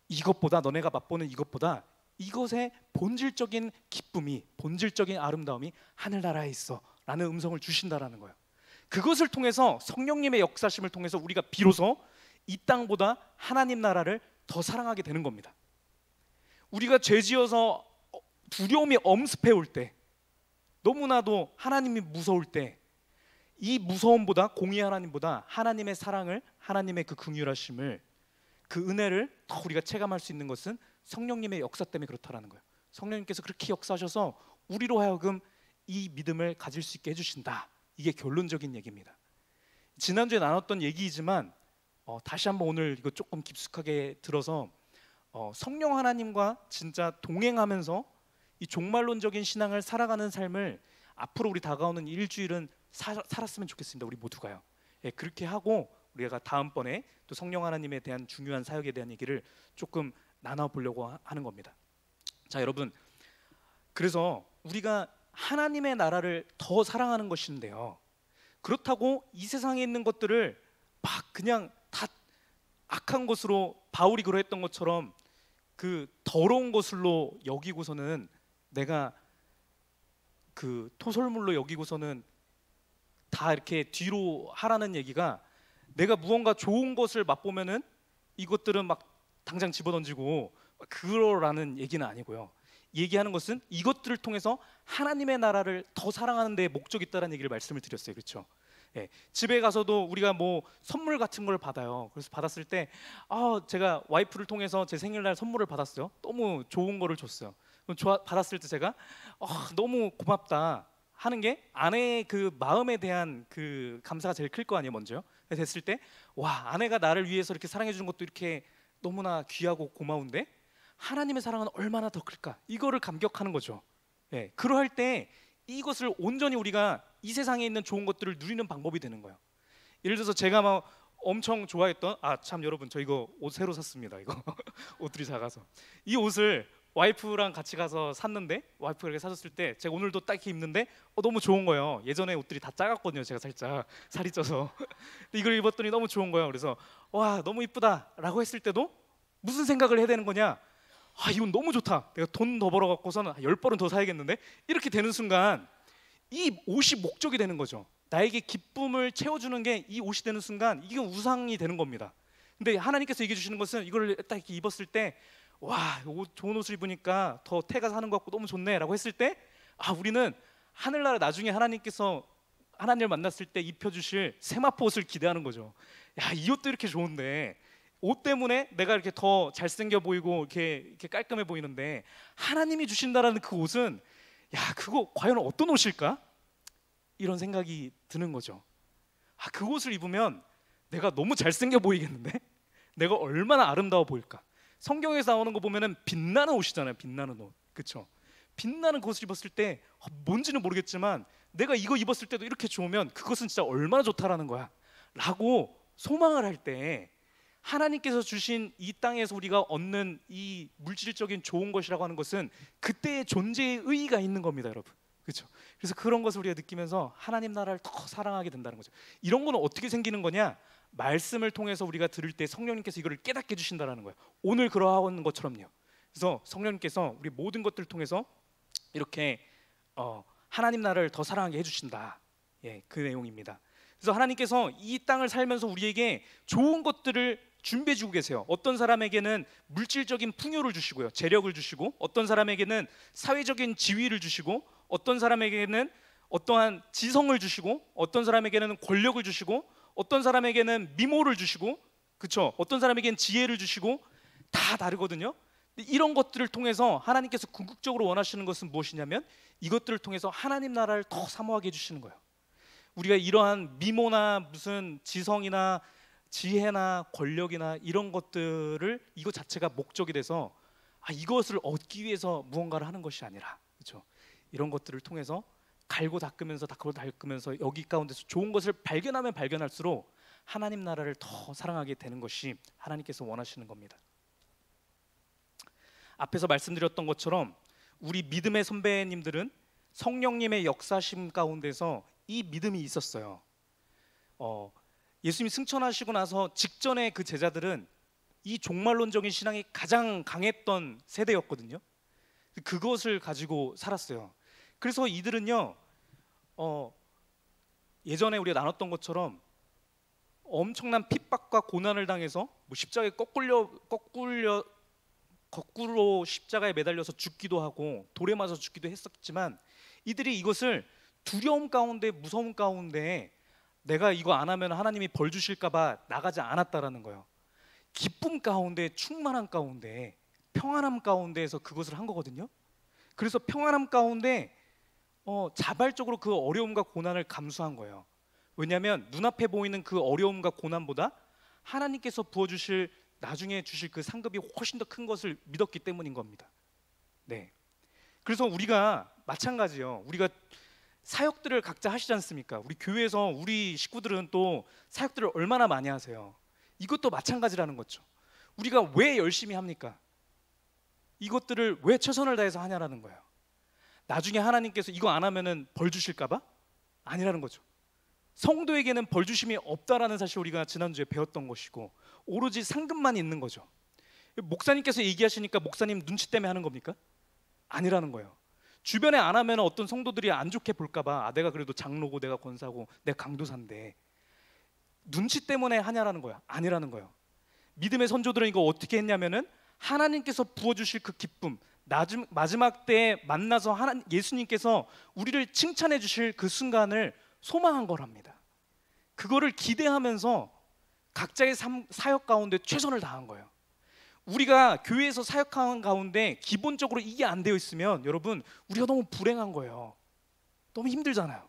이것보다, 너네가 맛보는 이것보다 이것의 본질적인 기쁨이, 본질적인 아름다움이 하늘나라에 있어 라는 음성을 주신다라는 거예요. 그것을 통해서 성령님의 역사심을 통해서 우리가 비로소 이 땅보다 하나님 나라를 더 사랑하게 되는 겁니다. 우리가 죄지어서 두려움이 엄습해 올 때, 너무나도 하나님이 무서울 때, 이 무서움보다, 공의 하나님보다 하나님의 사랑을, 하나님의 그 긍휼하심을, 그 은혜를 더 우리가 체감할 수 있는 것은 성령님의 역사 때문에 그렇다라는 거예요. 성령님께서 그렇게 역사하셔서 우리로 하여금 이 믿음을 가질 수 있게 해주신다. 이게 결론적인 얘기입니다. 지난주에 나눴던 얘기이지만 다시 한번 오늘 이거 조금 깊숙하게 들어서 성령 하나님과 진짜 동행하면서 이 종말론적인 신앙을 살아가는 삶을 앞으로 우리 다가오는 일주일은 살았으면 좋겠습니다. 우리 모두가요. 예, 그렇게 하고 우리가 다음번에 또 성령 하나님에 대한 중요한 사역에 대한 얘기를 조금 나눠보려고 하는 겁니다. 자, 여러분, 그래서 우리가 하나님의 나라를 더 사랑하는 것인데요, 그렇다고 이 세상에 있는 것들을 막 그냥 다 악한 것으로 바울이 그러했던 것처럼 그 더러운 것으로 여기고서는 내가 그 토설물로 여기고서는 다 이렇게 뒤로 하라는 얘기가, 내가 무언가 좋은 것을 맛보면은 이것들은 막 당장 집어던지고 그러라는 얘기는 아니고요. 얘기하는 것은 이것들을 통해서 하나님의 나라를 더 사랑하는 데 목적이 있다는 얘기를 말씀을 드렸어요. 그렇죠? 예, 집에 가서도 우리가 뭐 선물 같은 걸 받아요. 그래서 받았을 때 제가 와이프를 통해서 제 생일날 선물을 받았어요. 너무 좋은 거를 줬어요. 받았을 때 제가 너무 고맙다 하는 게 아내의 그 마음에 대한 그 감사가 제일 클 거 아니에요, 먼저요. 됐을 때 와, 아내가 나를 위해서 이렇게 사랑해 주는 것도 이렇게 너무나 귀하고 고마운데 하나님의 사랑은 얼마나 더 클까? 이거를 감격하는 거죠. 예, 그러할 때 이것을 온전히 우리가 이 세상에 있는 좋은 것들을 누리는 방법이 되는 거예요. 예를 들어서 제가 막 엄청 좋아했던, 참 여러분, 저 이거 옷 새로 샀습니다. 이거 옷들이 작아서 이 옷을 와이프랑 같이 가서 샀는데, 와이프가 이렇게 사줬을 때 제가 오늘도 딱 이렇게 입는데 너무 좋은 거예요. 예전에 옷들이 다 작았거든요. 제가 살짝 살이 쪄서 근데 이걸 입었더니 너무 좋은 거예요. 그래서 와, 너무 이쁘다 라고 했을 때도 무슨 생각을 해야 되는 거냐, 이건 너무 좋다, 내가 돈 더 벌어 갖고서는 10벌은 더 사야겠는데, 이렇게 되는 순간 이 옷이 목적이 되는 거죠. 나에게 기쁨을 채워주는 게 이 옷이 되는 순간 이게 우상이 되는 겁니다. 근데 하나님께서 얘기해 주시는 것은 이걸 딱 이렇게 입었을 때 와, 좋은 옷을 입으니까 더 태가 사는 것 같고 너무 좋네 라고 했을 때 우리는 하늘나라 나중에 하나님께서 하나님을 만났을 때 입혀주실 세마포 옷을 기대하는 거죠. 야, 이 옷도 이렇게 좋은데, 옷 때문에 내가 이렇게 더 잘생겨 보이고 이렇게 깔끔해 보이는데 하나님이 주신다라는 그 옷은, 야, 그거 과연 어떤 옷일까? 이런 생각이 드는 거죠. 그 옷을 입으면 내가 너무 잘생겨 보이겠는데? 내가 얼마나 아름다워 보일까? 성경에서 나오는 거 보면은 빛나는 옷이잖아요. 빛나는 옷, 그렇죠? 빛나는 그 옷을 입었을 때 뭔지는 모르겠지만 내가 이거 입었을 때도 이렇게 좋으면 그것은 진짜 얼마나 좋다라는 거야 라고 소망을 할 때, 하나님께서 주신 이 땅에서 우리가 얻는 이 물질적인 좋은 것이라고 하는 것은 그때의 존재의 의의가 있는 겁니다, 여러분. 그렇죠? 그래서 그런 것을 우리가 느끼면서 하나님 나라를 더 사랑하게 된다는 거죠. 이런 거는 어떻게 생기는 거냐? 말씀을 통해서 우리가 들을 때 성령님께서 이거를 깨닫게 해주신다는 거예요. 오늘 그러하는 것처럼요. 그래서 성령님께서 우리 모든 것들을 통해서 이렇게 하나님 나라를 더 사랑하게 해주신다. 예, 그 내용입니다. 그래서 하나님께서 이 땅을 살면서 우리에게 좋은 것들을 준비해 주고 계세요. 어떤 사람에게는 물질적인 풍요를 주시고요, 재력을 주시고, 어떤 사람에게는 사회적인 지위를 주시고, 어떤 사람에게는 어떠한 지성을 주시고, 어떤 사람에게는 권력을 주시고, 어떤 사람에게는 미모를 주시고, 그렇죠? 어떤 사람에게는 지혜를 주시고, 다 다르거든요. 이런 것들을 통해서 하나님께서 궁극적으로 원하시는 것은 무엇이냐면 이것들을 통해서 하나님 나라를 더 사모하게 해주시는 거예요. 우리가 이러한 미모나 무슨 지성이나 지혜나 권력이나 이런 것들을, 이것 자체가 목적이 돼서 이것을 얻기 위해서 무언가를 하는 것이 아니라, 그렇죠? 이런 것들을 통해서 갈고 닦으면서 여기 가운데서 좋은 것을 발견하면 발견할수록 하나님 나라를 더 사랑하게 되는 것이 하나님께서 원하시는 겁니다. 앞에서 말씀드렸던 것처럼 우리 믿음의 선배님들은 성령님의 역사심 가운데서 이 믿음이 있었어요. 예수님이 승천하시고 나서 직전에 그 제자들은 이 종말론적인 신앙이 가장 강했던 세대였거든요. 그것을 가지고 살았어요. 그래서 이들은요, 예전에 우리가 나눴던 것처럼 엄청난 핍박과 고난을 당해서 십자가에 거꾸로 십자가에 매달려서 죽기도 하고 돌에 맞아 죽기도 했었지만, 이들이 이것을 두려움 가운데, 무서움 가운데 내가 이거 안 하면 하나님이 벌 주실까 봐 나가지 않았다라는 거예요. 기쁨 가운데, 충만함 가운데, 평안함 가운데에서 그것을 한 거거든요. 그래서 평안함 가운데 자발적으로 그 어려움과 고난을 감수한 거예요. 왜냐하면 눈앞에 보이는 그 어려움과 고난보다 하나님께서 부어주실, 나중에 주실 그 상급이 훨씬 더 큰 것을 믿었기 때문인 겁니다. 네. 그래서 우리가 마찬가지요. 우리가 사역들을 각자 하시지 않습니까? 우리 교회에서 우리 식구들은 또 사역들을 얼마나 많이 하세요. 이것도 마찬가지라는 거죠. 우리가 왜 열심히 합니까? 이것들을 왜 최선을 다해서 하냐라는 거예요. 나중에 하나님께서 이거 안 하면은 벌 주실까 봐? 아니라는 거죠. 성도에게는 벌 주심이 없다라는 사실 우리가 지난주에 배웠던 것이고 오로지 상급만 있는 거죠. 목사님께서 얘기하시니까 목사님 눈치 때문에 하는 겁니까? 아니라는 거예요. 주변에 안 하면 어떤 성도들이 안 좋게 볼까봐 내가 그래도 장로고 내가 권사고 내가 강도사인데 눈치 때문에 하냐라는 거야. 아니라는 거예요. 믿음의 선조들은 이거 어떻게 했냐면은 하나님께서 부어주실 그 기쁨, 마지막 때에 만나서 예수님께서 우리를 칭찬해 주실 그 순간을 소망한 거랍니다. 그거를 기대하면서 각자의 사역 가운데 최선을 다한 거예요. 우리가 교회에서 사역하는 가운데 기본적으로 이게 안 되어 있으면 여러분 우리가 너무 불행한 거예요. 너무 힘들잖아요.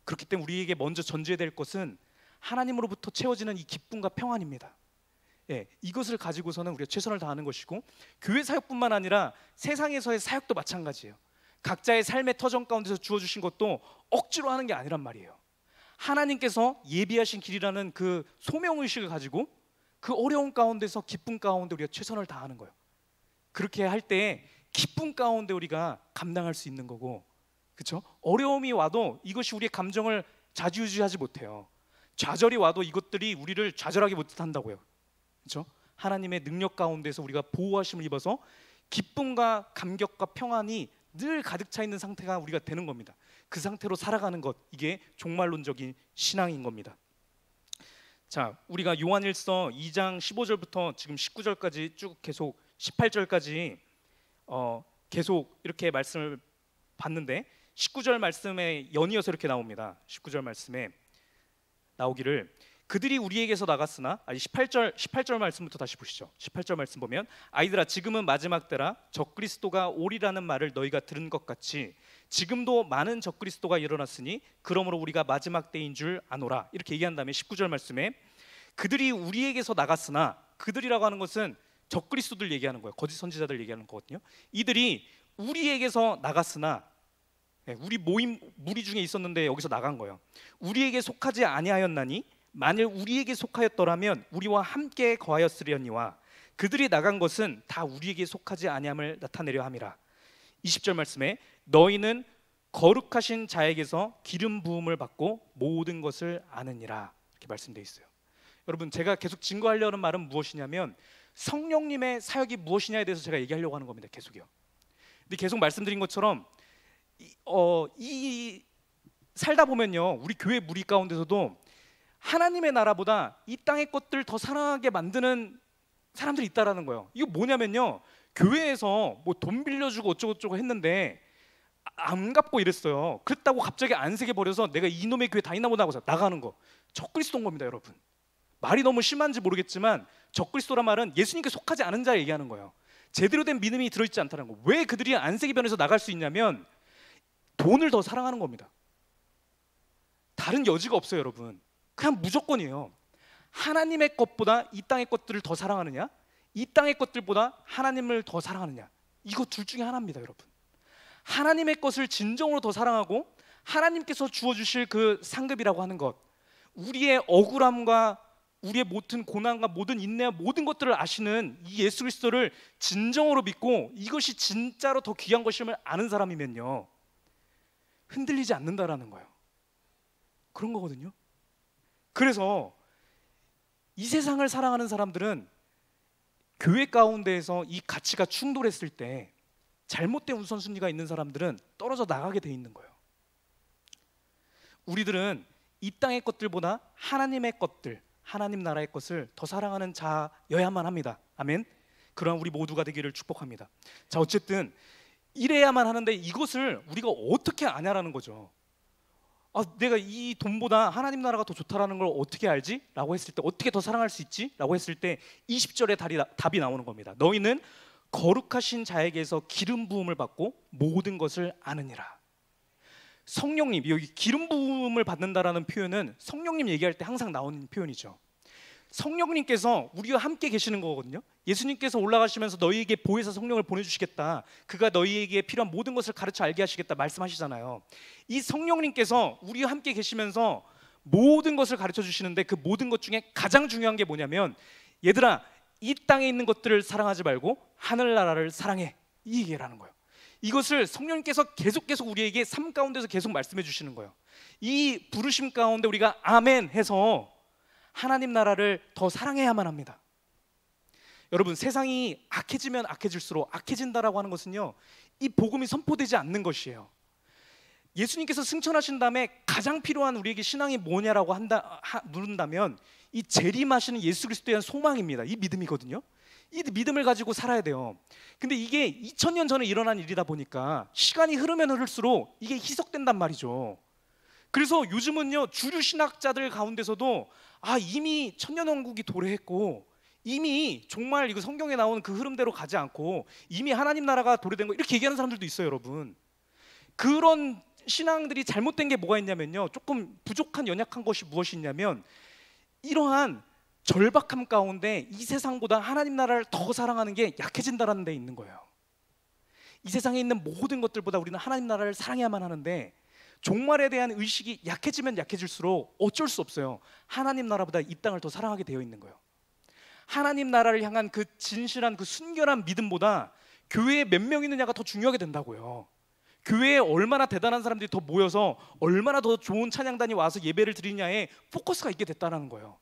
그렇기 때문에 우리에게 먼저 전제해야 될 것은 하나님으로부터 채워지는 이 기쁨과 평안입니다. 예, 이것을 가지고서는 우리가 최선을 다하는 것이고 교회 사역뿐만 아니라 세상에서의 사역도 마찬가지예요. 각자의 삶의 터전 가운데서 주어주신 것도 억지로 하는 게 아니란 말이에요. 하나님께서 예비하신 길이라는 그 소명의식을 가지고 그 어려운 가운데서 기쁨 가운데 우리가 최선을 다하는 거예요. 그렇게 할 때 기쁨 가운데 우리가 감당할 수 있는 거고, 그렇죠? 어려움이 와도 이것이 우리의 감정을 좌지우지하지 못해요. 좌절이 와도 이것들이 우리를 좌절하게 못한다고요. 그렇죠? 하나님의 능력 가운데서 우리가 보호하심을 입어서 기쁨과 감격과 평안이 늘 가득 차 있는 상태가 우리가 되는 겁니다. 그 상태로 살아가는 것, 이게 종말론적인 신앙인 겁니다. 자, 우리가 요한일서 2장 15절부터 지금 19절까지 쭉 계속 18절까지 계속 이렇게 말씀을 봤는데 19절 말씀에 연이어서 이렇게 나옵니다. 19절 말씀에 나오기를 그들이 우리에게서 나갔으나 18절 말씀부터 다시 보시죠. 18절 말씀 보면 아이들아 지금은 마지막 때라 적그리스도가 오리라는 말을 너희가 들은 것 같이 지금도 많은 적그리스도가 일어났으니 그러므로 우리가 마지막 때인 줄 아노라 이렇게 얘기한 다음에 19절 말씀에 그들이 우리에게서 나갔으나 그들이라고 하는 것은 적그리스도들 얘기하는 거예요. 거짓 선지자들 얘기하는 거거든요. 이들이 우리에게서 나갔으나 우리 무리 중에 있었는데 여기서 나간 거예요. 우리에게 속하지 아니하였나니 만일 우리에게 속하였더라면 우리와 함께 거하였으려니와 그들이 나간 것은 다 우리에게 속하지 아니함을 나타내려 함이라. 20절 말씀에 너희는 거룩하신 자에게서 기름 부음을 받고 모든 것을 아느니라 이렇게 말씀되어 있어요. 여러분 제가 계속 증거하려는 말은 무엇이냐면 성령님의 사역이 무엇이냐에 대해서 제가 얘기하려고 하는 겁니다. 계속요. 근데 계속 말씀드린 것처럼 살다 보면요 우리 교회 무리 가운데서도 하나님의 나라보다 이 땅의 것들 더 사랑하게 만드는 사람들이 있다라는 거예요. 이거 뭐냐면요 교회에서 뭐 돈 빌려주고 어쩌고저쩌고 했는데 안 갚고 이랬어요. 그랬다고 갑자기 안색해 버려서 내가 이놈의 교회 다니나 보다 하고 나가는 거 적그리스도인 겁니다. 여러분 말이 너무 심한지 모르겠지만 적그리스도란 말은 예수님께 속하지 않은 자 얘기하는 거예요. 제대로 된 믿음이 들어있지 않다는 거. 왜 그들이 안색이 변해서 나갈 수 있냐면 돈을 더 사랑하는 겁니다. 다른 여지가 없어요. 여러분 그냥 무조건이에요. 하나님의 것보다 이 땅의 것들을 더 사랑하느냐 이 땅의 것들보다 하나님을 더 사랑하느냐 이거 둘 중에 하나입니다. 여러분 하나님의 것을 진정으로 더 사랑하고 하나님께서 주어주실 그 상급이라고 하는 것 우리의 억울함과 우리의 모든 고난과 모든 인내와 모든 것들을 아시는 이 예수 그리스도를 진정으로 믿고 이것이 진짜로 더 귀한 것임을 아는 사람이면요 흔들리지 않는다라는 거예요. 그런 거거든요. 그래서 이 세상을 사랑하는 사람들은 교회 가운데에서 이 가치가 충돌했을 때 잘못된 우선순위가 있는 사람들은 떨어져 나가게 돼 있는 거예요. 우리들은 이 땅의 것들보다 하나님의 것들 하나님 나라의 것을 더 사랑하는 자여야만 합니다. 아멘. 그러한 우리 모두가 되기를 축복합니다. 자 어쨌든 이래야만 하는데 이것을 우리가 어떻게 아냐라는 거죠. 내가 이 돈보다 하나님 나라가 더 좋다라는 걸 어떻게 알지? 라고 했을 때 어떻게 더 사랑할 수 있지? 라고 했을 때 20절에 답이 나오는 겁니다. 너희는 거룩하신 자에게서 기름 부음을 받고 모든 것을 아느니라. 성령님 여기 기름 부음을 받는다라는 표현은 성령님 얘기할 때 항상 나오는 표현이죠. 성령님께서 우리와 함께 계시는 거거든요. 예수님께서 올라가시면서 너희에게 보혜사 성령을 보내주시겠다. 그가 너희에게 필요한 모든 것을 가르쳐 알게 하시겠다 말씀하시잖아요. 이 성령님께서 우리와 함께 계시면서 모든 것을 가르쳐 주시는데 그 모든 것 중에 가장 중요한 게 뭐냐면 얘들아 이 땅에 있는 것들을 사랑하지 말고 하늘나라를 사랑해 이 얘기라는 거예요. 이것을 성령님께서 계속 우리에게 삶 가운데서 계속 말씀해 주시는 거예요. 이 부르심 가운데 우리가 아멘 해서 하나님 나라를 더 사랑해야만 합니다. 여러분, 세상이 악해지면 악해질수록 악해진다라고 하는 것은요, 이 복음이 선포되지 않는 것이에요. 예수님께서 승천하신 다음에 가장 필요한 우리에게 신앙이 뭐냐라고 물은다면 이 재림하시는 예수 그리스도에 대한 소망입니다. 이 믿음이거든요. 이 믿음을 가지고 살아야 돼요. 근데 이게 2000년 전에 일어난 일이다 보니까 시간이 흐르면 흐를수록 이게 희석된단 말이죠. 그래서 요즘은요, 주류 신학자들 가운데서도 이미 천년왕국이 도래했고 이미 정말 이거 성경에 나오는 그 흐름대로 가지 않고 이미 하나님 나라가 도래된 거, 이렇게 얘기하는 사람들도 있어요. 여러분, 그런 신앙들이 잘못된 게 뭐가 있냐면요, 조금 부족한 연약한 것이 무엇이 있냐면 이러한 절박함 가운데 이 세상보다 하나님 나라를 더 사랑하는 게 약해진다라는 데 있는 거예요. 이 세상에 있는 모든 것들보다 우리는 하나님 나라를 사랑해야만 하는데 종말에 대한 의식이 약해지면 약해질수록 어쩔 수 없어요. 하나님 나라보다 이 땅을 더 사랑하게 되어 있는 거예요. 하나님 나라를 향한 그 진실한 그 순결한 믿음보다 교회에 몇 명 있느냐가 더 중요하게 된다고요. 교회에 얼마나 대단한 사람들이 더 모여서 얼마나 더 좋은 찬양단이 와서 예배를 드리냐에 포커스가 있게 됐다는 거예요.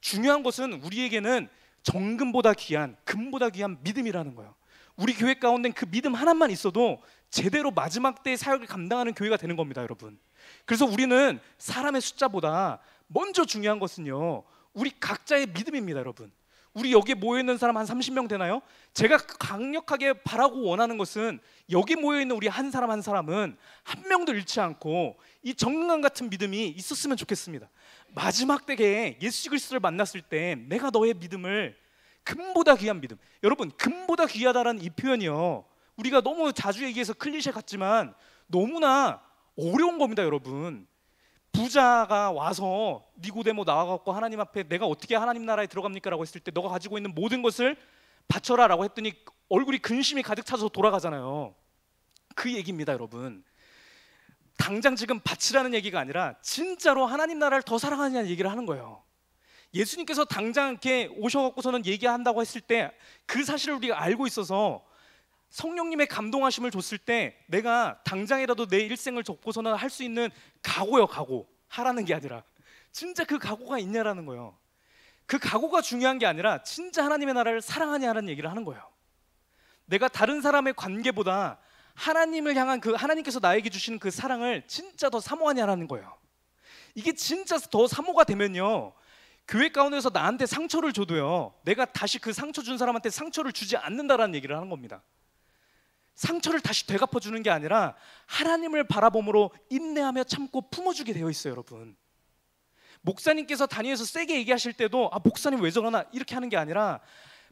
중요한 것은 우리에게는 정금보다 귀한, 금보다 귀한 믿음이라는 거예요. 우리 교회 가운데 그 믿음 하나만 있어도 제대로 마지막 때의 사역을 감당하는 교회가 되는 겁니다, 여러분. 그래서 우리는 사람의 숫자보다 먼저 중요한 것은요, 우리 각자의 믿음입니다, 여러분. 우리 여기에 모여있는 사람 한 30명 되나요? 제가 강력하게 바라고 원하는 것은 여기 모여있는 우리 한 사람 한 사람은 한 명도 잃지 않고 이 정강 같은 믿음이 있었으면 좋겠습니다. 마지막 때에 예수 그리스도를 만났을 때 내가 너의 믿음을, 금보다 귀한 믿음, 여러분, 금보다 귀하다라는 이 표현이요, 우리가 너무 자주 얘기해서 클리셰 같지만 너무나 어려운 겁니다, 여러분. 부자가 와서 니고데모 나와갖고 하나님 앞에 내가 어떻게 하나님 나라에 들어갑니까? 라고 했을 때 너가 가지고 있는 모든 것을 바쳐라 라고 했더니 얼굴이 근심이 가득 차서 돌아가잖아요. 그 얘기입니다, 여러분. 당장 지금 바치라는 얘기가 아니라 진짜로 하나님 나라를 더 사랑하느냐는 얘기를 하는 거예요. 예수님께서 당장 이렇게 오셔갖고서는 얘기한다고 했을 때 그 사실을 우리가 알고 있어서 성령님의 감동하심을 줬을 때 내가 당장이라도 내 일생을 접고서는 할 수 있는 각오요, 각오. 하라는 게 아니라 진짜 그 각오가 있냐라는 거예요. 그 각오가 중요한 게 아니라 진짜 하나님의 나라를 사랑하냐라는 얘기를 하는 거예요. 내가 다른 사람의 관계보다 하나님을 향한 그 하나님께서 나에게 주시는 그 사랑을 진짜 더 사모하냐라는 거예요. 이게 진짜 더 사모가 되면요, 교회 가운데서 나한테 상처를 줘도요, 내가 다시 그 상처 준 사람한테 상처를 주지 않는다라는 얘기를 하는 겁니다. 상처를 다시 되갚아주는 게 아니라 하나님을 바라봄으로 인내하며 참고 품어주게 되어 있어요, 여러분. 목사님께서 단위에서 세게 얘기하실 때도 목사님 왜 저러나 이렇게 하는 게 아니라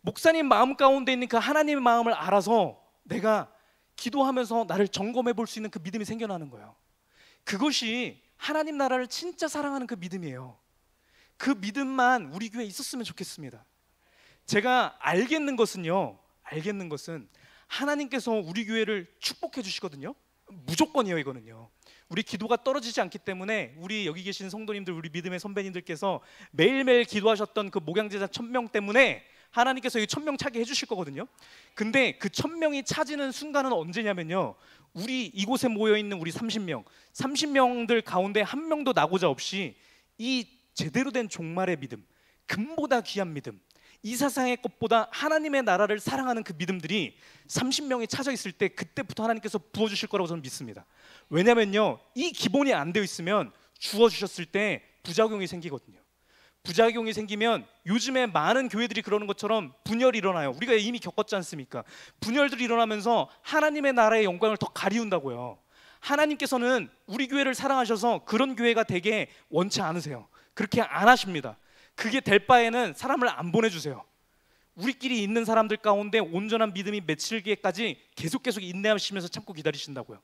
목사님 마음 가운데 있는 그 하나님의 마음을 알아서 내가 기도하면서 나를 점검해 볼 수 있는 그 믿음이 생겨나는 거예요. 그것이 하나님 나라를 진짜 사랑하는 그 믿음이에요. 그 믿음만 우리 교회에 있었으면 좋겠습니다. 제가 알겠는 것은 하나님께서 우리 교회를 축복해 주시거든요. 무조건이에요, 이거는요. 우리 기도가 떨어지지 않기 때문에 우리 여기 계신 성도님들, 우리 믿음의 선배님들께서 매일매일 기도하셨던 그 목양제자 1000명 때문에 하나님께서 이 1000명 차게 해주실 거거든요. 근데 그 1000명이 차지는 순간은 언제냐면요, 우리 이곳에 모여있는 우리 30명들 가운데 한 명도 나고자 없이 이 제대로 된 종말의 믿음, 금보다 귀한 믿음, 이 세상의 것보다 하나님의 나라를 사랑하는 그 믿음들이 30명이 차져 있을 때 그때부터 하나님께서 부어주실 거라고 저는 믿습니다. 왜냐면요, 이 기본이 안 되어 있으면 주어주셨을 때 부작용이 생기거든요. 부작용이 생기면 요즘에 많은 교회들이 그러는 것처럼 분열이 일어나요. 우리가 이미 겪었지 않습니까? 분열들이 일어나면서 하나님의 나라의 영광을 더 가리운다고요. 하나님께서는 우리 교회를 사랑하셔서 그런 교회가 되게 원치 않으세요. 그렇게 안 하십니다. 그게 될 바에는 사람을 안 보내주세요. 우리끼리 있는 사람들 가운데 온전한 믿음이 맺힐 기회까지 계속 인내하시면서 참고 기다리신다고요.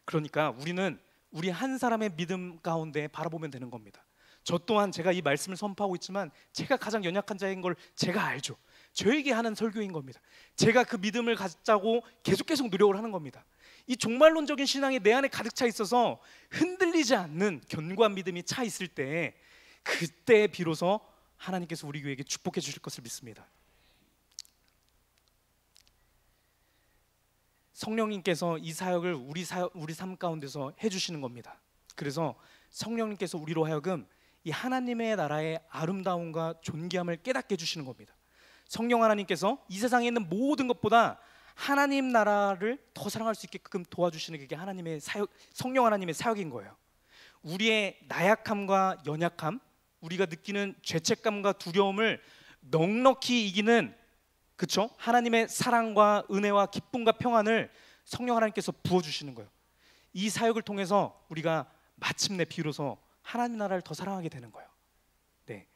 그러니까 우리는 우리 한 사람의 믿음 가운데 바라보면 되는 겁니다. 저 또한 제가 이 말씀을 선포하고 있지만 제가 가장 연약한 자인 걸 제가 알죠. 저에게 하는 설교인 겁니다. 제가 그 믿음을 갖자고 계속 노력을 하는 겁니다. 이 종말론적인 신앙이 내 안에 가득 차 있어서 흔들리지 않는 견고한 믿음이 차 있을 때, 그때 비로소 하나님께서 우리 교회에게 축복해 주실 것을 믿습니다. 성령님께서 이 사역을 우리 삶 가운데서 해주시는 겁니다. 그래서 성령님께서 우리로 하여금 이 하나님의 나라의 아름다움과 존귀함을 깨닫게 해주시는 겁니다. 성령 하나님께서 이 세상에 있는 모든 것보다 하나님 나라를 더 사랑할 수 있게끔 도와주시는 게 하나님의 사역, 성령 하나님의 사역인 거예요. 우리의 나약함과 연약함, 우리가 느끼는 죄책감과 두려움을 넉넉히 이기는, 그렇죠? 하나님의 사랑과 은혜와 기쁨과 평안을 성령 하나님께서 부어주시는 거예요. 이 사역을 통해서 우리가 마침내 비로소 하나님 나라를 더 사랑하게 되는 거예요. 네,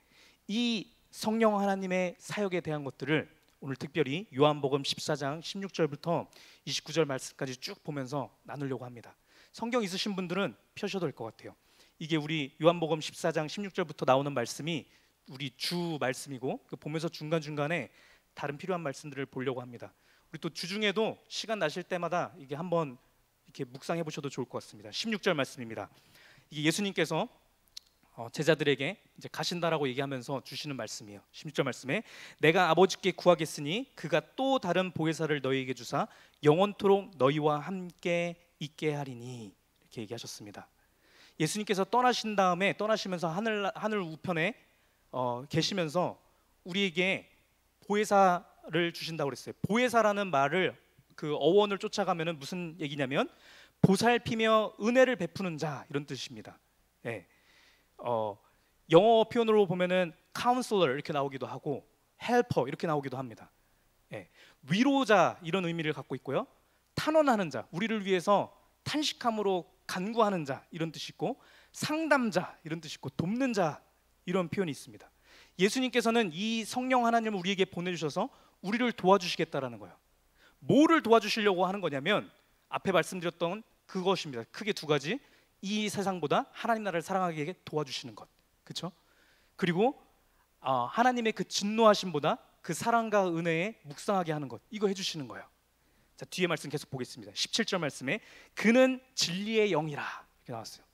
이 성령 하나님의 사역에 대한 것들을 오늘 특별히 요한복음 14장 16절부터 29절 말씀까지 쭉 보면서 나누려고 합니다. 성경 있으신 분들은 펴셔도 될 것 같아요. 이게 우리 요한복음 14장 16절부터 나오는 말씀이 우리 주 말씀이고, 그 보면서 중간중간에 다른 필요한 말씀들을 보려고 합니다. 우리 또 주중에도 시간 나실 때마다 이게 한번 이렇게 묵상해 보셔도 좋을 것 같습니다. 16절 말씀입니다. 이게 예수님께서 제자들에게 이제 가신다라고 얘기하면서 주시는 말씀이에요. 16절 말씀에 내가 아버지께 구하겠으니 그가 또 다른 보혜사를 너희에게 주사 영원토록 너희와 함께 있게 하리니, 이렇게 얘기하셨습니다. 예수님께서 떠나신 다음에, 떠나시면서 하늘 우편에 계시면서 우리에게 보혜사를 주신다고 그랬어요. 보혜사라는 말을, 그 어원을 쫓아가면은 무슨 얘기냐면 보살피며 은혜를 베푸는 자, 이런 뜻입니다. 예. 영어 표현으로 보면은 counselor 이렇게 나오기도 하고 helper 이렇게 나오기도 합니다. 예. 위로자 이런 의미를 갖고 있고요. 탄원하는 자, 우리를 위해서 탄식함으로 간구하는 자 이런 뜻이 있고, 상담자 이런 뜻이 있고, 돕는 자 이런 표현이 있습니다. 예수님께서는 이 성령 하나님을 우리에게 보내주셔서 우리를 도와주시겠다라는 거예요. 뭐를 도와주시려고 하는 거냐면 앞에 말씀드렸던 그것입니다. 크게 두 가지. 이 세상보다 하나님 나라를 사랑하게 도와주시는 것, 그렇죠? 그리고 하나님의 그 진노하심보다 그 사랑과 은혜에 묵상하게 하는 것, 이거 해주시는 거예요. 자, 뒤에 말씀 계속 보겠습니다. 17절 말씀에 그는 진리의 영이라, 이렇게 나왔어요.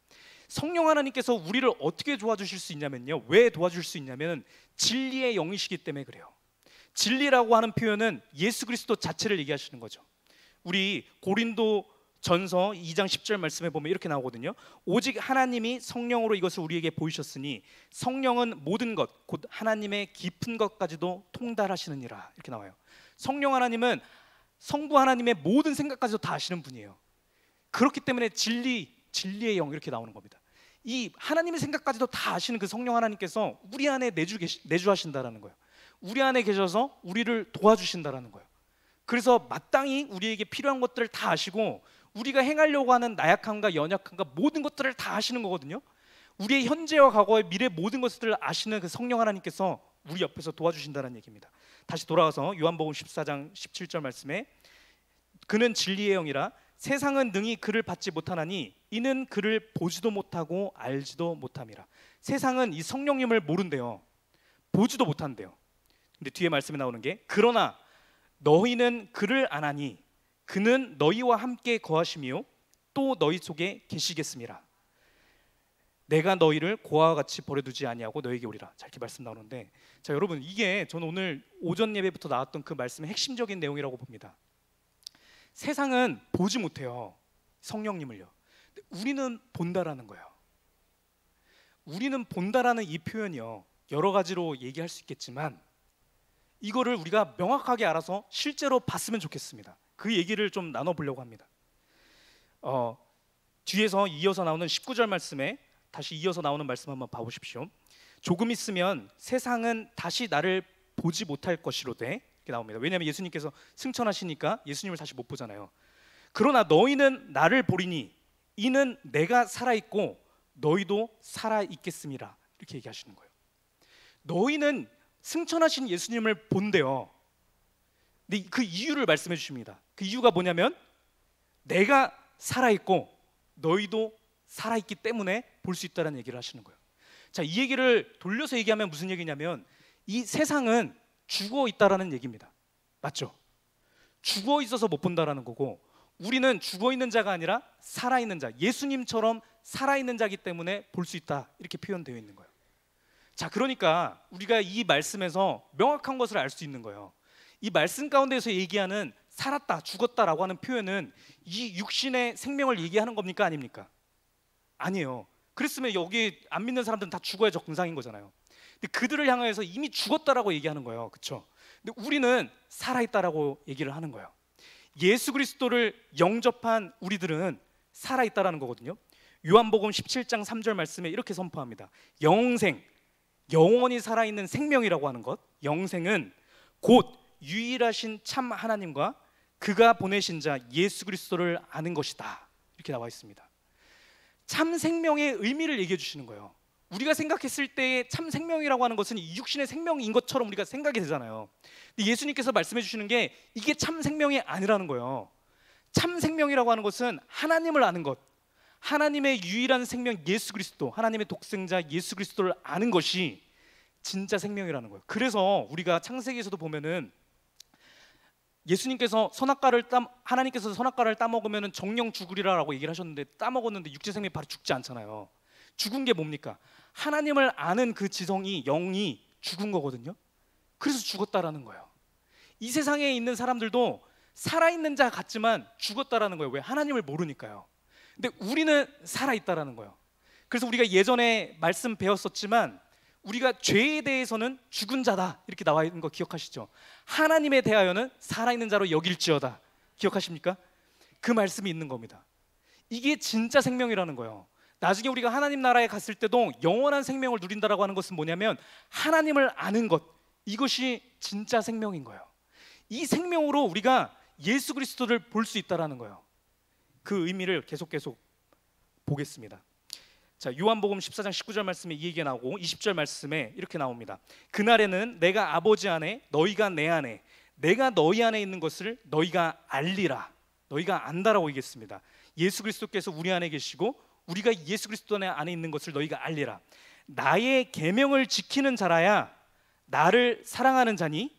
성령 하나님께서 우리를 어떻게 도와주실 수 있냐면요, 왜 도와줄 수 있냐면 진리의 영이시기 때문에 그래요. 진리라고 하는 표현은 예수 그리스도 자체를 얘기하시는 거죠. 우리 고린도 전서 2장 10절 말씀에 보면 이렇게 나오거든요. 오직 하나님이 성령으로 이것을 우리에게 보이셨으니 성령은 모든 것 곧 하나님의 깊은 것까지도 통달하시느니라, 이렇게 나와요. 성령 하나님은 성부 하나님의 모든 생각까지도 다 아시는 분이에요. 그렇기 때문에 진리의 영 이렇게 나오는 겁니다. 이 하나님의 생각까지도 다 아시는 그 성령 하나님께서 우리 안에 내주하신다라는 거예요. 우리 안에 계셔서 우리를 도와주신다라는 거예요. 그래서 마땅히 우리에게 필요한 것들을 다 아시고 우리가 행하려고 하는 나약함과 연약함과 모든 것들을 다 아시는 거거든요. 우리의 현재와 과거의 미래 모든 것들을 아시는 그 성령 하나님께서 우리 옆에서 도와주신다는 얘기입니다. 다시 돌아와서 요한복음 14장 17절 말씀에 그는 진리의 영이라 세상은 능히 그를 받지 못하나니 이는 그를 보지도 못하고 알지도 못함이라. 세상은 이 성령님을 모른대요. 보지도 못한대요. 근데 뒤에 말씀에 나오는 게 그러나 너희는 그를 아나니 그는 너희와 함께 거하시며 또 너희 속에 계시겠음이라. 내가 너희를 고아와 같이 버려두지 아니하고 너희에게 오리라. 자, 이렇게 말씀 나오는데, 자 여러분, 이게 저는 오늘 오전 예배부터 나왔던 그 말씀의 핵심적인 내용이라고 봅니다. 세상은 보지 못해요, 성령님을요. 우리는 본다라는 거예요. 우리는 본다라는 이 표현이요, 여러 가지로 얘기할 수 있겠지만 이거를 우리가 명확하게 알아서 실제로 봤으면 좋겠습니다. 그 얘기를 좀 나눠보려고 합니다. 뒤에서 이어서 나오는 19절 말씀에 다시 이어서 나오는 말씀 한번 봐보십시오. 조금 있으면 세상은 다시 나를 보지 못할 것이로되, 이렇게 나옵니다. 왜냐하면 예수님께서 승천하시니까 예수님을 다시 못 보잖아요. 그러나 너희는 나를 보리니 이는 내가 살아있고 너희도 살아있겠음이라, 이렇게 얘기하시는 거예요. 너희는 승천하신 예수님을 본대요. 근데 그 이유를 말씀해 주십니다. 그 이유가 뭐냐면 내가 살아있고 너희도 살아있기 때문에 볼 수 있다는 얘기를 하시는 거예요. 자, 이 얘기를 돌려서 얘기하면 무슨 얘기냐면 이 세상은 죽어 있다라는 얘기입니다. 맞죠? 죽어 있어서 못 본다라는 거고, 우리는 죽어 있는 자가 아니라 살아있는 자, 예수님처럼 살아있는 자이기 때문에 볼 수 있다, 이렇게 표현되어 있는 거예요. 자, 그러니까 우리가 이 말씀에서 명확한 것을 알 수 있는 거예요. 이 말씀 가운데서 얘기하는 살았다, 죽었다라고 하는 표현은 이 육신의 생명을 얘기하는 겁니까, 아닙니까? 아니에요. 그랬으면 여기 안 믿는 사람들은 다 죽어야 정상인 거잖아요. 근데 그들을 향해서 이미 죽었다라고 얘기하는 거예요. 그렇죠? 근데 우리는 살아있다라고 얘기를 하는 거예요. 예수 그리스도를 영접한 우리들은 살아있다라는 거거든요. 요한복음 17장 3절 말씀에 이렇게 선포합니다. 영생, 영원히 살아있는 생명이라고 하는 것, 영생은 곧 유일하신 참 하나님과 그가 보내신 자 예수 그리스도를 아는 것이다. 이렇게 나와 있습니다. 참 생명의 의미를 얘기해 주시는 거예요. 우리가 생각했을 때의 참 생명이라고 하는 것은 이 육신의 생명인 것처럼 우리가 생각이 되잖아요. 근데 예수님께서 말씀해 주시는 게 이게 참 생명이 아니라는 거예요. 참 생명이라고 하는 것은 하나님을 아는 것, 하나님의 유일한 생명 예수 그리스도, 하나님의 독생자 예수 그리스도를 아는 것이 진짜 생명이라는 거예요. 그래서 우리가 창세기에서도 보면은 예수님께서 하나님께서 선악과를 따먹으면 정령 죽으리라라고 얘기를 하셨는데 따먹었는데 육체 생명이 바로 죽지 않잖아요. 죽은 게 뭡니까? 하나님을 아는 그 지성이, 영이 죽은 거거든요. 그래서 죽었다라는 거예요. 이 세상에 있는 사람들도 살아있는 자 같지만 죽었다라는 거예요. 왜? 하나님을 모르니까요. 근데 우리는 살아있다라는 거예요. 그래서 우리가 예전에 말씀 배웠었지만 우리가 죄에 대해서는 죽은 자다 이렇게 나와 있는 거 기억하시죠? 하나님에 대하여는 살아있는 자로 여길지어다. 기억하십니까? 그 말씀이 있는 겁니다. 이게 진짜 생명이라는 거예요. 나중에 우리가 하나님 나라에 갔을 때도 영원한 생명을 누린다라고 하는 것은 뭐냐면 하나님을 아는 것, 이것이 진짜 생명인 거예요. 이 생명으로 우리가 예수 그리스도를 볼 수 있다라는 거예요. 그 의미를 계속 보겠습니다. 자, 요한복음 14장 19절 말씀에 이 얘기가 나오고 20절 말씀에 이렇게 나옵니다. 그날에는 내가 아버지 안에 너희가 내 안에 내가 너희 안에 있는 것을 너희가 알리라. 너희가 안다라고 얘기했습니다. 예수 그리스도께서 우리 안에 계시고 우리가 예수 그리스도 안에 있는 것을 너희가 알리라. 나의 계명을 지키는 자라야 나를 사랑하는 자니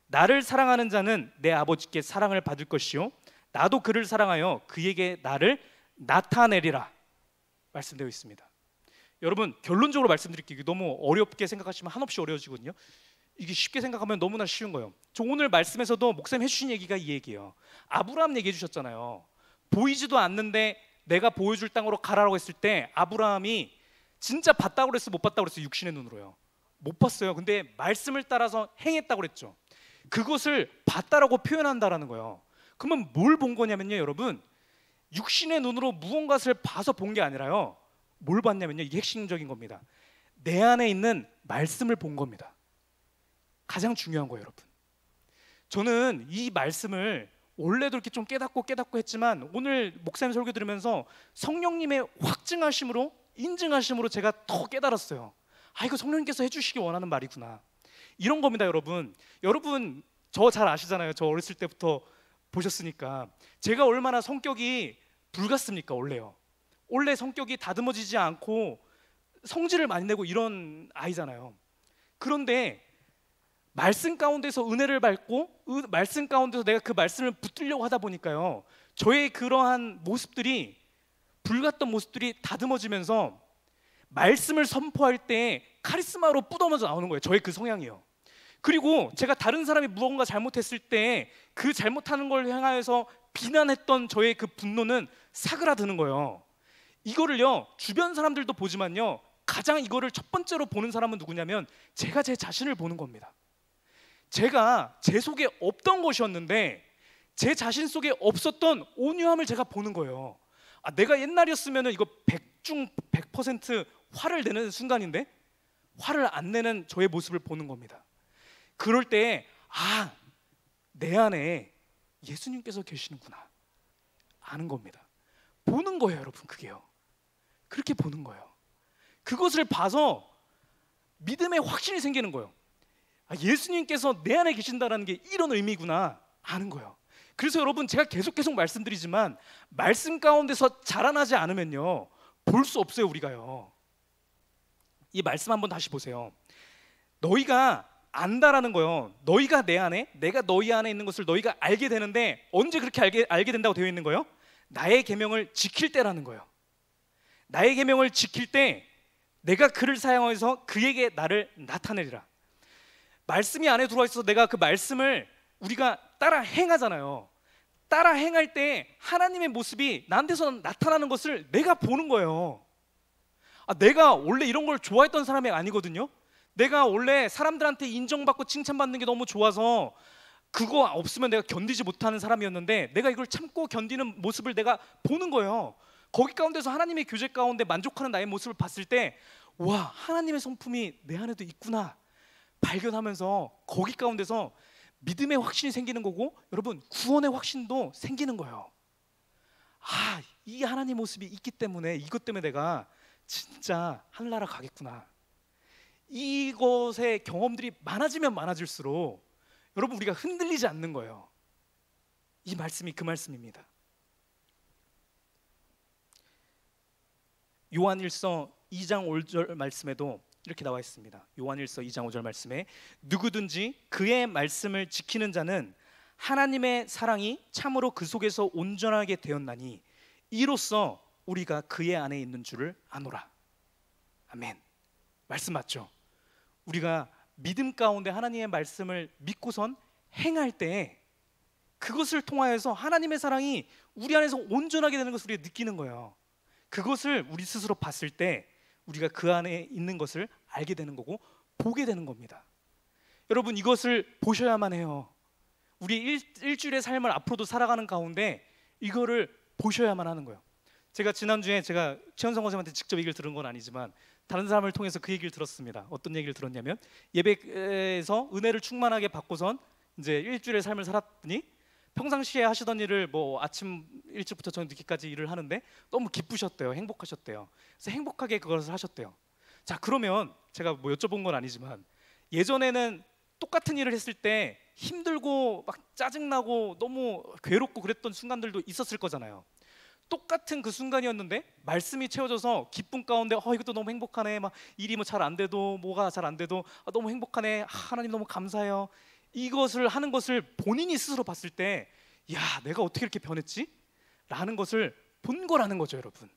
나를 사랑하는 자는 내 아버지께 사랑을 받을 것이요 나도 그를 사랑하여 그에게 나를 나타내리라 말씀되어 있습니다. 여러분, 결론적으로 말씀드릴게요. 너무 어렵게 생각하시면 한없이 어려워지거든요. 이게 쉽게 생각하면 너무나 쉬운 거예요. 저 오늘 말씀에서도 목사님 해주신 얘기가 이 얘기예요. 아브라함 얘기해 주셨잖아요. 보이지도 않는데 내가 보여줄 땅으로 가라라고 했을 때 아브라함이 진짜 봤다고 그랬어, 못 봤다고 그랬어? 육신의 눈으로요. 못 봤어요. 근데 말씀을 따라서 행했다고 그랬죠. 그것을 봤다라고 표현한다라는 거예요. 그러면 뭘 본 거냐면요, 여러분, 육신의 눈으로 무언가를 봐서 본 게 아니라요, 뭘 봤냐면요, 이게 핵심적인 겁니다. 내 안에 있는 말씀을 본 겁니다. 가장 중요한 거예요, 여러분. 저는 이 말씀을 원래도 이렇게 좀 깨닫고 했지만 오늘 목사님 설교 들으면서 성령님의 확증하심으로, 인증하심으로 제가 더 깨달았어요. 아, 이거 성령님께서 해주시기 원하는 말이구나. 이런 겁니다, 여러분. 여러분 저 잘 아시잖아요. 저 어렸을 때부터 보셨으니까. 제가 얼마나 성격이 불같습니까? 원래 성격이 다듬어지지 않고 성질을 많이 내고 이런 아이잖아요. 그런데 말씀 가운데서 은혜를 받고 말씀 가운데서 내가 그 말씀을 붙들려고 하다 보니까요, 저의 그러한 모습들이, 불같던 모습들이 다듬어지면서 말씀을 선포할 때 카리스마로 뿜어져 나오는 거예요. 저의 그 성향이요. 그리고 제가 다른 사람이 무언가 잘못했을 때 그 잘못하는 걸 향하여서 비난했던 저의 그 분노는 사그라드는 거예요. 이거를요, 주변 사람들도 보지만요, 가장 이거를 첫 번째로 보는 사람은 누구냐면 제가 제 자신을 보는 겁니다. 제가 제 속에 없던 것이었는데 제 자신 속에 없었던 온유함을 제가 보는 거예요. 아, 내가 옛날이었으면 이거 100중 100% 화를 내는 순간인데 화를 안 내는 저의 모습을 보는 겁니다. 그럴 때 아, 내 안에 예수님께서 계시는구나 아는 겁니다. 보는 거예요, 여러분. 그게요, 그렇게 보는 거예요. 그것을 봐서 믿음의 확신이 생기는 거예요. 아, 예수님께서 내 안에 계신다는 게 이런 의미구나 아는 거예요. 그래서 여러분, 제가 계속 말씀드리지만 말씀 가운데서 자라나지 않으면요, 볼 수 없어요, 우리가요. 이 말씀 한번 다시 보세요. 너희가 안다라는 거예요. 너희가 내 안에, 내가 너희 안에 있는 것을 너희가 알게 되는데 언제 그렇게 알게 된다고 되어 있는 거예요? 나의 계명을 지킬 때라는 거예요. 나의 계명을 지킬 때 내가 그를 사용해서 그에게 나를 나타내리라. 말씀이 안에 들어와 있어서 내가 그 말씀을 우리가 따라 행하잖아요. 따라 행할 때 하나님의 모습이 나한테서 나타나는 것을 내가 보는 거예요. 내가 원래 이런 걸 좋아했던 사람이 아니거든요. 내가 원래 사람들한테 인정받고 칭찬받는 게 너무 좋아서 그거 없으면 내가 견디지 못하는 사람이었는데 내가 이걸 참고 견디는 모습을 내가 보는 거예요. 거기 가운데서 하나님의 교제 가운데 만족하는 나의 모습을 봤을 때, 와, 하나님의 성품이 내 안에도 있구나 발견하면서 거기 가운데서 믿음의 확신이 생기는 거고, 여러분, 구원의 확신도 생기는 거예요. 이 하나님 모습이 있기 때문에, 이것 때문에 내가 진짜 하늘나라 가겠구나. 이것의 경험들이 많아지면 많아질수록 여러분, 우리가 흔들리지 않는 거예요. 이 말씀이 그 말씀입니다. 요한일서 2장 5절 말씀에도 이렇게 나와 있습니다. 요한일서 2장 5절 말씀에 누구든지 그의 말씀을 지키는 자는 하나님의 사랑이 참으로 그 속에서 온전하게 되었나니 이로써 우리가 그의 안에 있는 줄을 아노라. 아멘. 말씀 맞죠? 우리가 믿음 가운데 하나님의 말씀을 믿고선 행할 때 그것을 통하여서 하나님의 사랑이 우리 안에서 온전하게 되는 것을 우리가 느끼는 거예요. 그것을 우리 스스로 봤을 때 우리가 그 안에 있는 것을 알게 되는 거고 보게 되는 겁니다. 여러분, 이것을 보셔야만 해요. 우리 일주일의 삶을 앞으로도 살아가는 가운데 이거를 보셔야만 하는 거예요. 제가 지난주에 최현성 선생님한테 직접 얘기를 들은 건 아니지만 다른 사람을 통해서 그 얘기를 들었습니다. 어떤 얘기를 들었냐면, 예배에서 은혜를 충만하게 받고선 이제 일주일의 삶을 살았더니 평상시에 하시던 일을 아침 일찍부터 저녁 늦게까지 일을 하는데 너무 기쁘셨대요. 행복하셨대요. 그래서 행복하게 그것을 하셨대요. 자, 그러면 제가 여쭤본 건 아니지만 예전에는 똑같은 일을 했을 때 힘들고 막 짜증나고 너무 괴롭고 그랬던 순간들도 있었을 거잖아요. 똑같은 그 순간이었는데 말씀이 채워져서 기쁨 가운데 이것도 너무 행복하네, 막 일이 잘 안 돼도 뭐가 잘 안 돼도 너무 행복하네, 하나님 너무 감사해요. 이것을 하는 것을 본인이 스스로 봤을 때, 내가 어떻게 이렇게 변했지? 라는 것을 본 거라는 거죠, 여러분.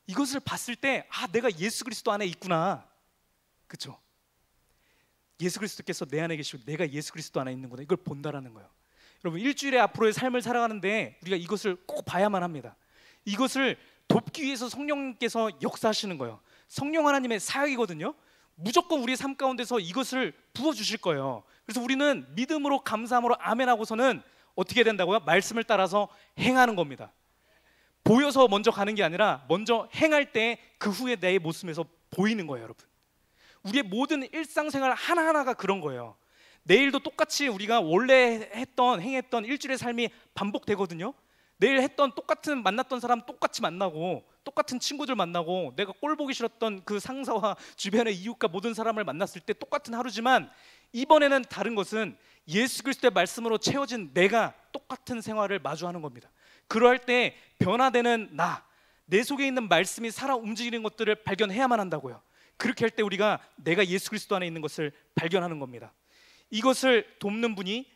이것을 봤을 때 내가 예수 그리스도 안에 있구나. 그렇죠? 예수 그리스도께서 내 안에 계시고 내가 예수 그리스도 안에 있는구나. 이걸 본다라는 거예요. 여러분, 일주일에 앞으로의 삶을 살아가는데 우리가 이것을 꼭 봐야만 합니다. 이것을 돕기 위해서 성령님께서 역사하시는 거예요. 성령 하나님의 사역이거든요. 무조건 우리의 삶 가운데서 이것을 부어주실 거예요. 그래서 우리는 믿음으로 감사함으로 아멘 하고서는 어떻게 된다고요? 말씀을 따라서 행하는 겁니다. 보여서 먼저 가는 게 아니라 먼저 행할 때 그 후에 내 모습에서 보이는 거예요, 여러분. 우리의 모든 일상생활 하나하나가 그런 거예요. 내일도 똑같이 우리가 원래 행했던 일주일의 삶이 반복되거든요. 내일 똑같은 만났던 사람 똑같이 만나고, 똑같은 친구들 만나고, 내가 꼴 보기 싫었던 그 상사와 주변의 이웃과 모든 사람을 만났을 때 똑같은 하루지만, 이번에는 다른 것은 예수 그리스도의 말씀으로 채워진 내가 똑같은 생활을 마주하는 겁니다. 그럴 때 변화되는 내 속에 있는 말씀이 살아 움직이는 것들을 발견해야만 한다고요. 그렇게 할 때 우리가 내가 예수 그리스도 안에 있는 것을 발견하는 겁니다. 이것을 돕는 분이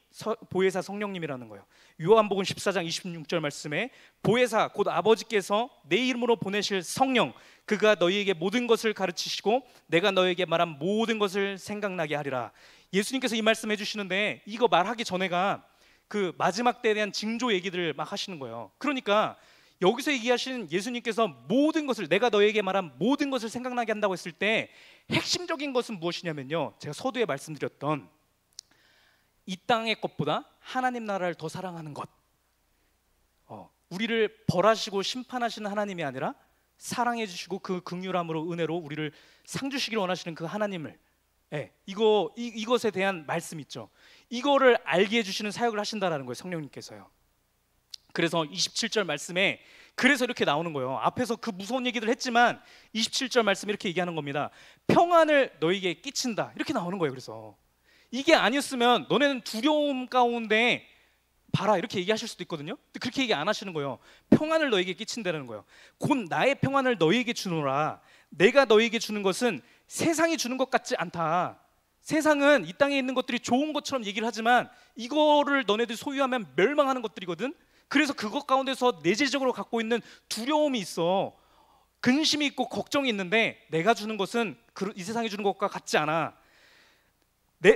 보혜사 성령님이라는 거예요. 요한복음 14장 26절 말씀에 보혜사 곧 아버지께서 내 이름으로 보내실 성령, 그가 너희에게 모든 것을 가르치시고 내가 너희에게 말한 모든 것을 생각나게 하리라. 예수님께서 이 말씀 해주시는데, 이거 말하기 전에가 그 마지막 때에 대한 징조 얘기들을 막 하시는 거예요. 그러니까 여기서 얘기하시는 예수님께서 모든 것을, 내가 너희에게 말한 모든 것을 생각나게 한다고 했을 때 핵심적인 것은 무엇이냐면요, 제가 서두에 말씀드렸던 이 땅의 것보다 하나님 나라를 더 사랑하는 것, 우리를 벌하시고 심판하시는 하나님이 아니라 사랑해 주시고 그 긍휼함으로 은혜로 우리를 상 주시기를 원하시는 그 하나님을, 이것에 대한 말씀 있죠. 이거를 알게 해주시는 사역을 하신다라는 거예요, 성령님께서요. 그래서 27절 말씀에 그래서 이렇게 나오는 거예요. 앞에서 그 무서운 얘기들 했지만 27절 말씀에 이렇게 얘기하는 겁니다. 평안을 너희에게 끼친다, 이렇게 나오는 거예요. 그래서 이게 아니었으면 너네는 두려움 가운데 봐라, 이렇게 얘기하실 수도 있거든요. 근데 그렇게 얘기 안 하시는 거예요. 평안을 너희에게 끼친다는 거예요. 곧 나의 평안을 너희에게 주노라. 내가 너희에게 주는 것은 세상이 주는 것 같지 않다. 세상은 이 땅에 있는 것들이 좋은 것처럼 얘기를 하지만 이거를 너네들이 소유하면 멸망하는 것들이거든. 그래서 그것 가운데서 내재적으로 갖고 있는 두려움이 있어, 근심이 있고 걱정이 있는데, 내가 주는 것은 이 세상이 주는 것과 같지 않아.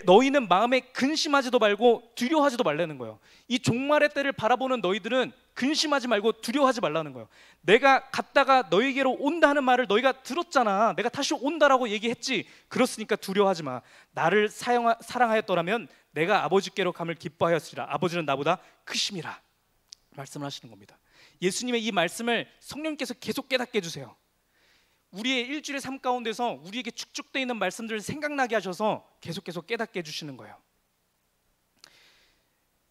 너희는 마음에 근심하지도 말고 두려워하지도 말라는 거예요. 이 종말의 때를 바라보는 너희들은 근심하지 말고 두려워하지 말라는 거예요. 내가 갔다가 너희에게로 온다 하는 말을 너희가 들었잖아. 내가 다시 온다라고 얘기했지. 그렇으니까 두려워하지 마. 나를 사랑하였더라면 내가 아버지께로 감을 기뻐하였으리라. 아버지는 나보다 크심이라 말씀을 하시는 겁니다. 예수님의 이 말씀을 성령님께서 계속 깨닫게 해주세요. 우리의 일주일의 삶 가운데서 우리에게 축적되어 있는 말씀들을 생각나게 하셔서 계속 깨닫게 해주시는 거예요.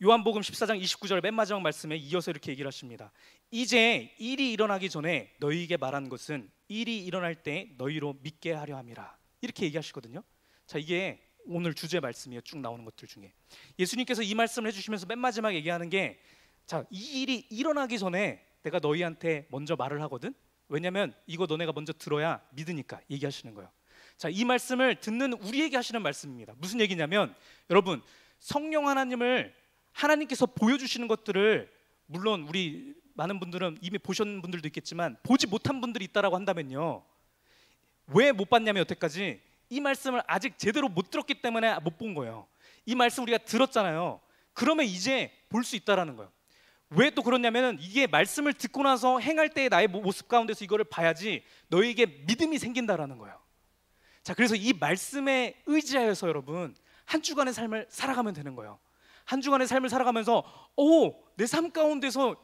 요한복음 14장 29절 맨 마지막 말씀에 이어서 이렇게 얘기를 하십니다. 이제 일이 일어나기 전에 너희에게 말한 것은 일이 일어날 때 너희로 믿게 하려 함이라. 이렇게 얘기하시거든요. 자, 이게 오늘 주제 말씀이에요. 쭉 나오는 것들 중에 예수님께서 이 말씀을 해주시면서 맨 마지막에 얘기하는 게, 자, 이 일이 일어나기 전에 내가 너희한테 먼저 말을 하거든. 왜냐면 이거 너네가 먼저 들어야 믿으니까 얘기하시는 거예요. 자, 이 말씀을 듣는 우리에게 하시는 말씀입니다. 무슨 얘기냐면, 여러분, 성령 하나님께서 보여주시는 것들을, 물론 우리 많은 분들은 이미 보신 분들도 있겠지만 보지 못한 분들이 있다라고 한다면요, 왜 못 봤냐면 여태까지 이 말씀을 아직 제대로 못 들었기 때문에 못 본 거예요. 이 말씀 우리가 들었잖아요. 그러면 이제 볼 수 있다라는 거예요. 왜 또 그러냐면, 이게 말씀을 듣고 나서 행할 때의 나의 모습 가운데서 이거를 봐야지 너희에게 믿음이 생긴다라는 거예요. 자, 그래서 이 말씀에 의지하여서 여러분 한 주간의 삶을 살아가면 되는 거예요. 한 주간의 삶을 살아가면서 내 삶 가운데서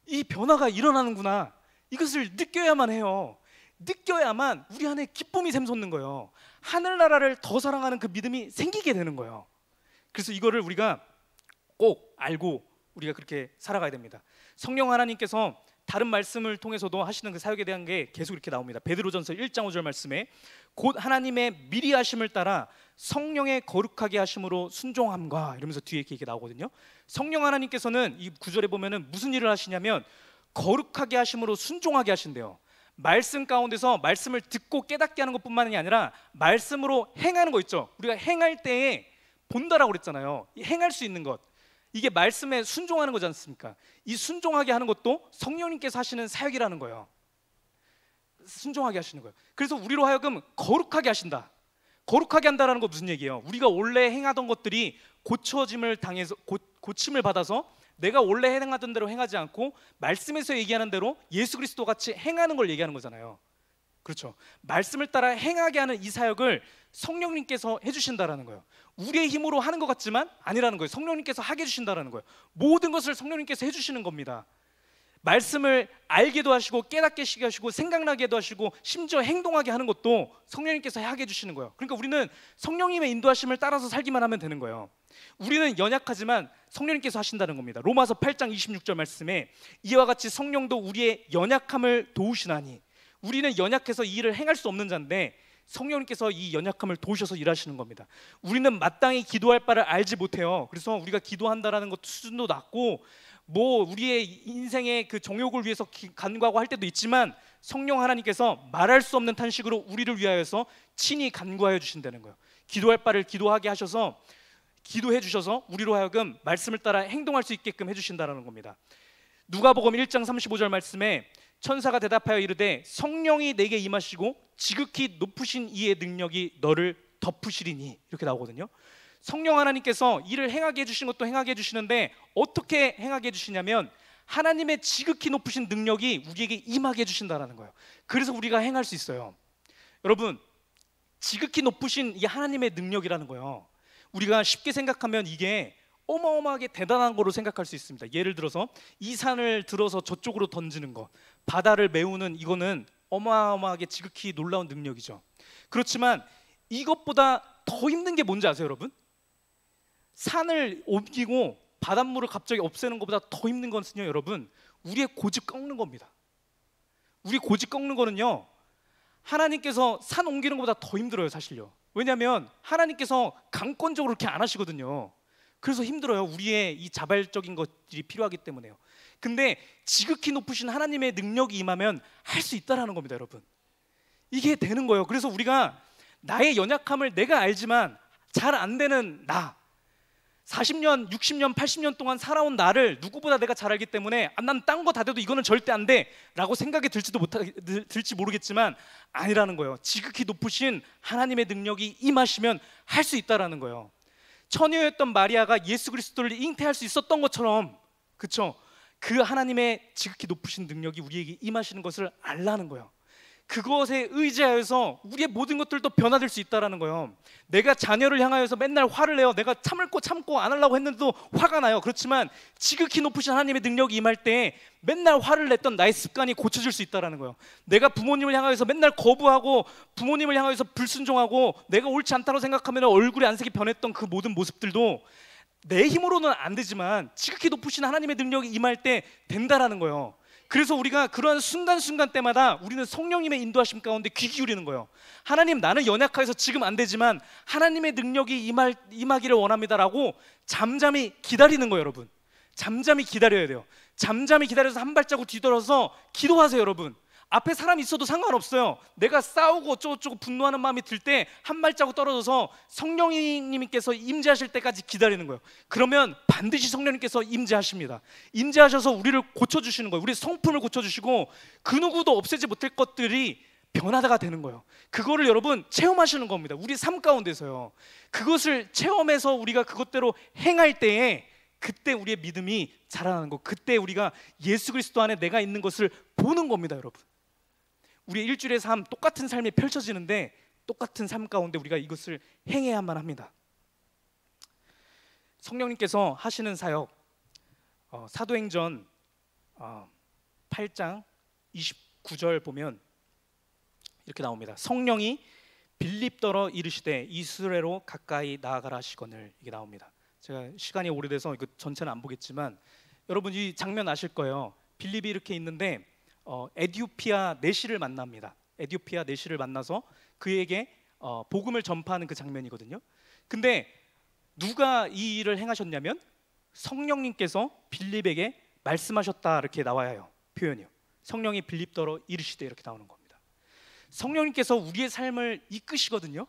이 변화가 일어나는구나, 이것을 느껴야만 해요. 느껴야만 우리 안에 기쁨이 샘솟는 거예요. 하늘나라를 더 사랑하는 그 믿음이 생기게 되는 거예요. 그래서 이거를 우리가 꼭 알고 우리가 그렇게 살아가야 됩니다. 성령 하나님께서 다른 말씀을 통해서도 하시는 그 사역에 대한 게 계속 이렇게 나옵니다. 베드로전서 1장 5절 말씀에 곧 하나님의 미리 하심을 따라 성령의 거룩하게 하심으로 순종함과, 이러면서 뒤에 이렇게 나오거든요. 성령 하나님께서는 이 구절에 보면은 무슨 일을 하시냐면 거룩하게 하심으로 순종하게 하신대요. 말씀 가운데서 말씀을 듣고 깨닫게 하는 것뿐만이 아니라 말씀으로 행하는 거 있죠. 우리가 행할 때에 본다라고 그랬잖아요. 행할 수 있는 것, 이게 말씀에 순종하는 거지 않습니까? 이 순종하게 하는 것도 성령님께서 하시는 사역이라는 거예요. 순종하게 하시는 거예요. 그래서 우리로 하여금 거룩하게 하신다. 거룩하게 한다라는 거 무슨 얘기예요? 우리가 원래 행하던 것들이 고쳐짐을 당해서 고침을 받아서 내가 원래 행하던 대로 행하지 않고 말씀에서 얘기하는 대로 예수 그리스도 같이 행하는 걸 얘기하는 거잖아요. 그렇죠. 말씀을 따라 행하게 하는 이 사역을 성령님께서 해주신다라는 거예요. 우리의 힘으로 하는 것 같지만 아니라는 거예요. 성령님께서 하게 해주신다라는 거예요. 모든 것을 성령님께서 해주시는 겁니다. 말씀을 알게도 하시고 깨닫게 하시고 생각나게도 하시고 심지어 행동하게 하는 것도 성령님께서 하게 해주시는 거예요. 그러니까 우리는 성령님의 인도하심을 따라서 살기만 하면 되는 거예요. 우리는 연약하지만 성령님께서 하신다는 겁니다. 로마서 8장 26절 말씀에 이와 같이 성령도 우리의 연약함을 도우시나니, 우리는 연약해서 이 일을 행할 수 없는 자인데 성령님께서 이 연약함을 도우셔서 일하시는 겁니다. 우리는 마땅히 기도할 바를 알지 못해요. 그래서 우리가 기도한다라는 것 수준도 낮고 우리의 인생의 그 정욕을 위해서 간구하고 할 때도 있지만 성령 하나님께서 말할 수 없는 탄식으로 우리를 위하여서 친히 간구하여 주신다는 거예요. 기도할 바를 기도하게 하셔서 기도해 주셔서 우리로 하여금 말씀을 따라 행동할 수 있게끔 해주신다는 겁니다. 누가복음 1장 35절 말씀에 천사가 대답하여 이르되 성령이 내게 임하시고 지극히 높으신 이의 능력이 너를 덮으시리니, 이렇게 나오거든요. 성령 하나님께서 일을 행하게 해주시는 것도 행하게 해주시는데 어떻게 행하게 해주시냐면 하나님의 지극히 높으신 능력이 우리에게 임하게 해주신다는 거예요. 그래서 우리가 행할 수 있어요. 여러분, 지극히 높으신 이 하나님의 능력이라는 거예요. 우리가 쉽게 생각하면 이게 어마어마하게 대단한 거로 생각할 수 있습니다. 예를 들어서 이 산을 들어서 저쪽으로 던지는 거, 바다를 메우는, 이거는 어마어마하게 지극히 놀라운 능력이죠. 그렇지만 이것보다 더 힘든 게 뭔지 아세요, 여러분? 산을 옮기고 바닷물을 갑자기 없애는 것보다 더 힘든 것은요, 여러분, 우리의 고집 꺾는 겁니다. 우리 고집 꺾는 거는요, 하나님께서 산 옮기는 것보다 더 힘들어요, 사실요. 왜냐하면 하나님께서 강권적으로 그렇게 안 하시거든요. 그래서 힘들어요. 우리의 이 자발적인 것들이 필요하기 때문에요. 근데 지극히 높으신 하나님의 능력이 임하면 할 수 있다라는 겁니다, 여러분. 이게 되는 거예요. 그래서 우리가 나의 연약함을 내가 알지만 잘 안 되는 나, 40년, 60년, 80년 동안 살아온 나를 누구보다 내가 잘 알기 때문에 난 딴 거 다 돼도 이거는 절대 안 돼 라고 생각이 들지 모르겠지만 아니라는 거예요. 지극히 높으신 하나님의 능력이 임하시면 할 수 있다라는 거예요. 처녀였던 마리아가 예수 그리스도를 잉태할 수 있었던 것처럼, 그렇죠? 그 하나님의 지극히 높으신 능력이 우리에게 임하시는 것을 알라는 거예요. 그것에 의지하여서 우리의 모든 것들도 변화될 수 있다는 거예요. 내가 자녀를 향하여서 맨날 화를 내요. 내가 참고 안 하려고 했는데도 화가 나요. 그렇지만 지극히 높으신 하나님의 능력이 임할 때 맨날 화를 냈던 나의 습관이 고쳐질 수 있다는 거예요. 내가 부모님을 향하여서 맨날 거부하고 부모님을 향하여서 불순종하고 내가 옳지 않다고 생각하면 얼굴의 안색이 변했던 그 모든 모습들도 내 힘으로는 안 되지만 지극히 높으신 하나님의 능력이 임할 때 된다라는 거예요. 그래서 우리가 그러한 순간순간 때마다 우리는 성령님의 인도하심 가운데 귀 기울이는 거예요. 하나님, 나는 연약해서 지금 안 되지만 하나님의 능력이 임하기를 원합니다라고 잠잠히 기다리는 거예요. 여러분, 잠잠히 기다려야 돼요. 잠잠히 기다려서 한 발자국 뒤돌아서 기도하세요. 여러분, 앞에 사람이 있어도 상관없어요. 내가 싸우고 어쩌고저쩌고 분노하는 마음이 들 때 한 발자국 떨어져서 성령님께서 임재하실 때까지 기다리는 거예요. 그러면 반드시 성령님께서 임재하십니다. 임재하셔서 우리를 고쳐주시는 거예요. 우리 성품을 고쳐주시고 그 누구도 없애지 못할 것들이 변화가 되는 거예요. 그거를 여러분 체험하시는 겁니다. 우리 삶 가운데서요. 그것을 체험해서 우리가 그것대로 행할 때에 그때 우리의 믿음이 자라나는 거, 그때 우리가 예수 그리스도 안에 내가 있는 것을 보는 겁니다. 여러분, 우리의 일주일의 삶, 똑같은 삶이 펼쳐지는데 똑같은 삶 가운데 우리가 이것을 행해야만 합니다. 성령님께서 하시는 사역, 사도행전 8장 29절 보면 이렇게 나옵니다. 성령이 빌립더러 이르시되 이스라엘로 가까이 나아가라 하시거늘, 이게 나옵니다. 제가 시간이 오래돼서 이거 전체는 안 보겠지만 여러분 이 장면 아실 거예요. 빌립이 이렇게 있는데 에디오피아 내시를 만납니다. 에디오피아 내시를 만나서 그에게 복음을 전파하는 그 장면이거든요. 근데 누가 이 일을 행하셨냐면 성령님께서 빌립에게 말씀하셨다, 이렇게 나와야 해요. 표현이요. 성령이 빌립더러 이르시되 이렇게 나오는 겁니다. 성령님께서 우리의 삶을 이끄시거든요.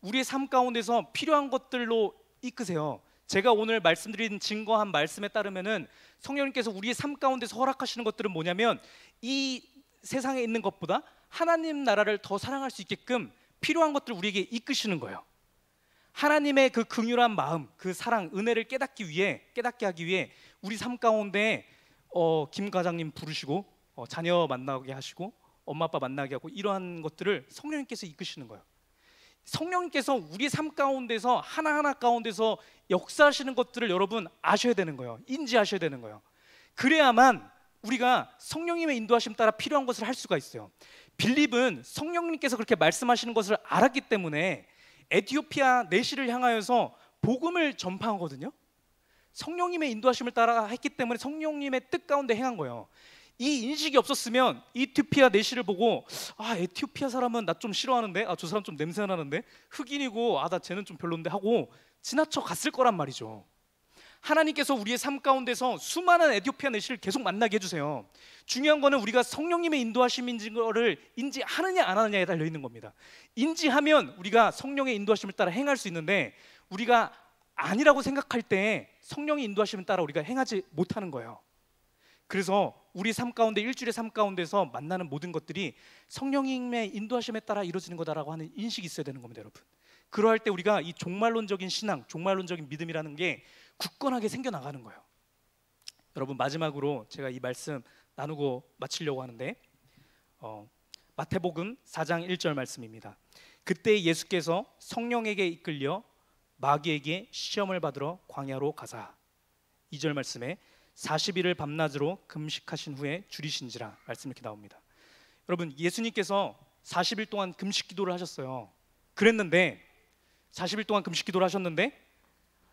우리의 삶 가운데서 필요한 것들로 이끄세요. 제가 오늘 말씀드린 증거한 말씀에 따르면은 성령님께서 우리의 삶 가운데서 허락하시는 것들은 뭐냐면 이 세상에 있는 것보다 하나님 나라를 더 사랑할 수 있게끔 필요한 것들을 우리에게 이끄시는 거예요. 하나님의 그 긍휼한 마음, 그 사랑, 은혜를 깨닫게 하기 위해 우리 삶 가운데 김 과장님 부르시고 자녀 만나게 하시고 엄마 아빠 만나게 하고 이러한 것들을 성령님께서 이끄시는 거예요. 성령님께서 우리 삶 가운데서 하나하나 가운데서 역사하시는 것들을 여러분 아셔야 되는 거예요. 인지하셔야 되는 거예요. 그래야만 우리가 성령님의 인도하심 따라 필요한 것을 할 수가 있어요. 빌립은 성령님께서 그렇게 말씀하시는 것을 알았기 때문에 에티오피아 내시를 향하여서 복음을 전파하거든요. 성령님의 인도하심을 따라 했기 때문에 성령님의 뜻 가운데 행한 거예요. 이 인식이 없었으면 이티오피아 내시를 보고 에티오피아 사람은 나 좀 싫어하는데, 저 사람 좀 냄새 나는데, 흑인이고 나 쟤는 좀 별론데 하고 지나쳐 갔을 거란 말이죠. 하나님께서 우리의 삶 가운데서 수많은 에티오피아 내시를 계속 만나게 해주세요. 중요한 거는 우리가 성령님의 인도하심인지를 인지하느냐 안 하느냐에 달려 있는 겁니다. 인지하면 우리가 성령의 인도하심을 따라 행할 수 있는데 우리가 아니라고 생각할 때 성령의 인도하심을 따라 우리가 행하지 못하는 거예요. 그래서 우리 삶 가운데, 일주일의 삶 가운데서 만나는 모든 것들이 성령님의 인도하심에 따라 이루어지는 거다라고 하는 인식이 있어야 되는 겁니다, 여러분. 그러할 때 우리가 이 종말론적인 신앙, 종말론적인 믿음이라는 게 굳건하게 생겨나가는 거예요. 여러분, 마지막으로 제가 이 말씀 나누고 마치려고 하는데 마태복음 4장 1절 말씀입니다. 그때 예수께서 성령에게 이끌려 마귀에게 시험을 받으러 광야로 가사. 2절 말씀에 40일을 밤낮으로 금식하신 후에 줄이신지라 말씀 이렇게 나옵니다. 여러분, 예수님께서 40일 동안 금식 기도를 하셨어요. 그랬는데 40일 동안 금식 기도를 하셨는데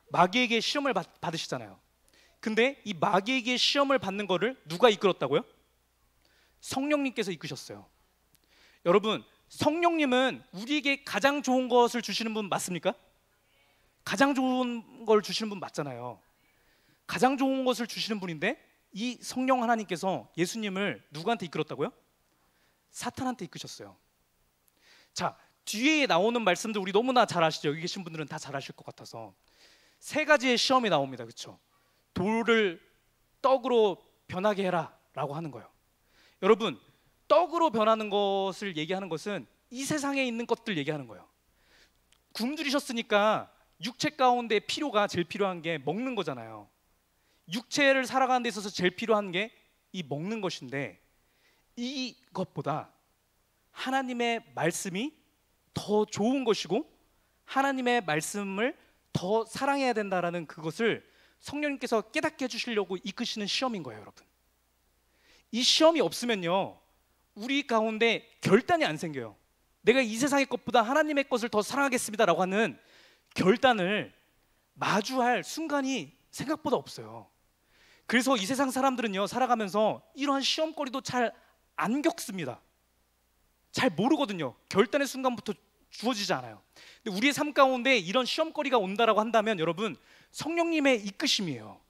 마귀에게 시험을 받으시잖아요. 근데 이 마귀에게 시험을 받는 거를 누가 이끌었다고요? 성령님께서 이끄셨어요. 여러분, 성령님은 우리에게 가장 좋은 것을 주시는 분 맞습니까? 가장 좋은 걸 주시는 분 맞잖아요. 가장 좋은 것을 주시는 분인데 이 성령 하나님께서 예수님을 누구한테 이끌었다고요? 사탄한테 이끄셨어요. 자, 뒤에 나오는 말씀들 우리 너무나 잘 아시죠? 여기 계신 분들은 다 잘 아실 것 같아서 3가지의 시험이 나옵니다. 그렇죠? 돌을 떡으로 변하게 해라 라고 하는 거예요. 여러분, 떡으로 변하는 것을 얘기하는 것은 이 세상에 있는 것들 얘기하는 거예요. 굶주리셨으니까 육체 가운데 필요가 제일 필요한 게 먹는 거잖아요. 육체를 살아가는 데 있어서 제일 필요한 게 이 먹는 것인데, 이것보다 하나님의 말씀이 더 좋은 것이고 하나님의 말씀을 더 사랑해야 된다라는 그것을 성령님께서 깨닫게 해주시려고 이끄시는 시험인 거예요, 여러분. 이 시험이 없으면요, 우리 가운데 결단이 안 생겨요. 내가 이 세상의 것보다 하나님의 것을 더 사랑하겠습니다라고 하는 결단을 마주할 순간이 생각보다 없어요. 그래서 이 세상 사람들은요, 살아가면서 이러한 시험거리도 잘 안 겪습니다. 잘 모르거든요. 결단의 순간부터 주어지지 않아요. 근데 우리의 삶 가운데 이런 시험거리가 온다라고 한다면 여러분, 성령님의 이끄심이에요.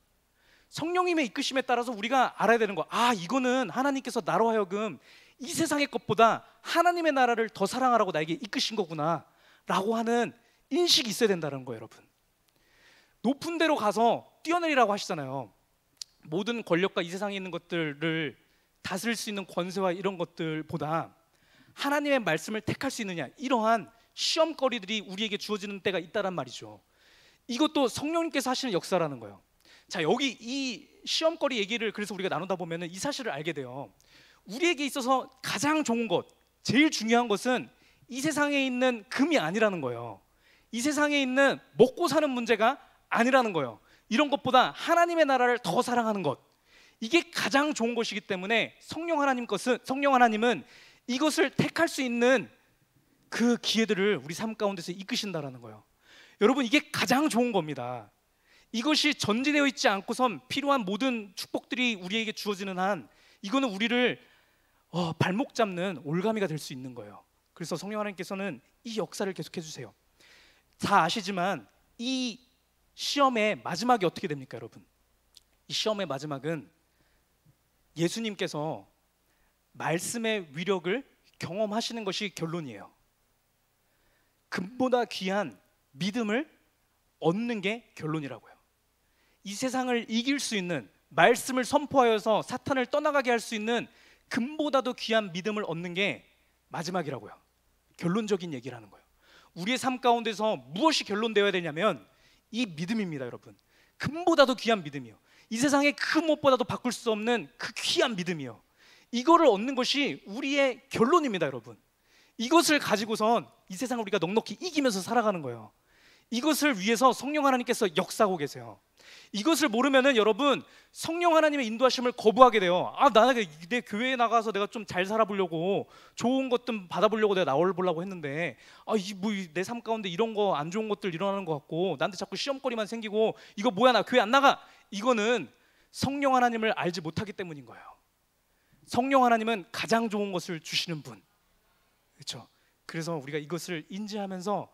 성령님의 이끄심에 따라서 우리가 알아야 되는 거, 아, 이거는 하나님께서 나로 하여금 이 세상의 것보다 하나님의 나라를 더 사랑하라고 나에게 이끄신 거구나 라고 하는 인식이 있어야 된다는 거예요, 여러분. 높은 데로 가서 뛰어내리라고 하시잖아요. 모든 권력과 이 세상에 있는 것들을 다스릴 수 있는 권세와 이런 것들보다 하나님의 말씀을 택할 수 있느냐, 이러한 시험거리들이 우리에게 주어지는 때가 있다란 말이죠. 이것도 성령님께서 하시는 역사라는 거예요. 자, 여기 이 시험거리 얘기를 그래서 우리가 나누다 보면 이 사실을 알게 돼요. 우리에게 있어서 가장 좋은 것, 제일 중요한 것은 이 세상에 있는 금이 아니라는 거예요. 이 세상에 있는 먹고 사는 문제가 아니라는 거예요. 이런 것보다 하나님의 나라를 더 사랑하는 것, 이게 가장 좋은 것이기 때문에 성령 하나님은 이것을 택할 수 있는 그 기회들을 우리 삶 가운데서 이끄신다라는 거예요. 여러분, 이게 가장 좋은 겁니다. 이것이 전제되어 있지 않고선 필요한 모든 축복들이 우리에게 주어지는 한, 이거는 우리를 발목 잡는 올가미가 될 수 있는 거예요. 그래서 성령 하나님께서는 이 역사를 계속해 주세요. 다 아시지만 이 시험의 마지막이 어떻게 됩니까, 여러분? 이 시험의 마지막은 예수님께서 말씀의 위력을 경험하시는 것이 결론이에요. 금보다 귀한 믿음을 얻는 게 결론이라고요. 이 세상을 이길 수 있는, 말씀을 선포하여서 사탄을 떠나가게 할 수 있는 금보다도 귀한 믿음을 얻는 게 마지막이라고요. 결론적인 얘기라는 거예요. 우리의 삶 가운데서 무엇이 결론되어야 되냐면 이 믿음입니다, 여러분. 금보다도 귀한 믿음이요. 이 세상의 그 무엇보다도 바꿀 수 없는 그 귀한 믿음이요. 이거를 얻는 것이 우리의 결론입니다, 여러분. 이것을 가지고선 이 세상을 우리가 넉넉히 이기면서 살아가는 거예요. 이것을 위해서 성령 하나님께서 역사하고 계세요. 이것을 모르면은 여러분, 성령 하나님의 인도하심을 거부하게 돼요. 아, 나는 내 교회에 나가서 내가 좀 잘 살아보려고, 좋은 것 좀 받아보려고 내가 나와보려고 했는데, 내 삶 가운데 이런 거 안 좋은 것들 일어나는 것 같고, 나한테 자꾸 시험거리만 생기고, 이거 뭐야, 나 교회 안 나가. 이거는 성령 하나님을 알지 못하기 때문인 거예요. 성령 하나님은 가장 좋은 것을 주시는 분, 그렇죠? 그래서 우리가 이것을 인지하면서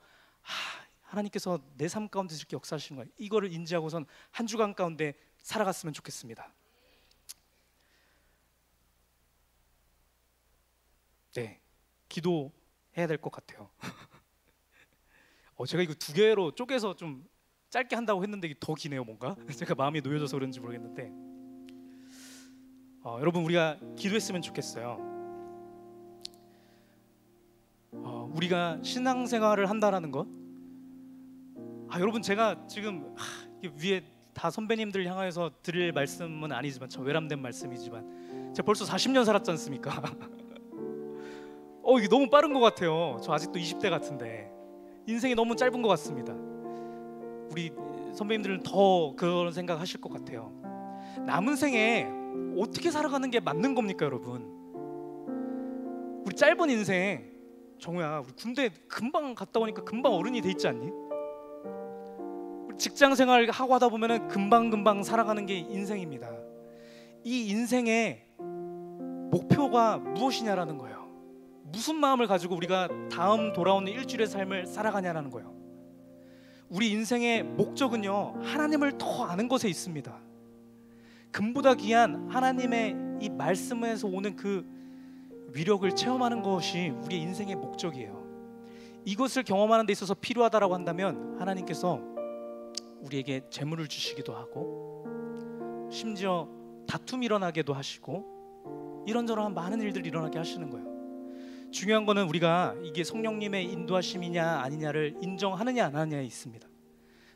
하나님께서 내 삶 가운데 이렇게 역사하시는 거예요. 이거를 인지하고선 한 주간 가운데 살아갔으면 좋겠습니다. 네, 기도해야 될 것 같아요. 제가 이거 두 개로 쪼개서 좀 짧게 한다고 했는데 이게 더 기네요, 뭔가. 제가 마음이 놓여져서 그런지 모르겠는데, 여러분, 우리가 기도했으면 좋겠어요. 우리가 신앙생활을 한다라는 것, 여러분, 제가 지금 위에 다 선배님들 향하여서 드릴 말씀은 아니지만, 저 외람된 말씀이지만, 제가 벌써 40년 살았지 않습니까? 이게 너무 빠른 것 같아요. 저 아직도 20대 같은데 인생이 너무 짧은 것 같습니다. 우리 선배님들은 더 그런 생각하실 것 같아요. 남은 생에 어떻게 살아가는 게 맞는 겁니까, 여러분? 우리 짧은 인생, 정우야, 우리 군대 금방 갔다 오니까 금방 어른이 돼 있지 않니? 우리 직장 생활 하고 하다 보면은 금방 살아가는 게 인생입니다. 이 인생의 목표가 무엇이냐라는 거예요. 무슨 마음을 가지고 우리가 다음 돌아오는 일주일의 삶을 살아가냐라는 거예요. 우리 인생의 목적은요, 하나님을 더 아는 것에 있습니다. 금보다 귀한 하나님의 이 말씀에서 오는 그 위력을 체험하는 것이 우리의 인생의 목적이에요. 이것을 경험하는 데 있어서 필요하다라고 한다면 하나님께서 우리에게 재물을 주시기도 하고, 심지어 다툼이 일어나게도 하시고, 이런저런 많은 일들이 일어나게 하시는 거예요. 중요한 거는 우리가 이게 성령님의 인도하심이냐 아니냐를 인정하느냐 안 하느냐에 있습니다.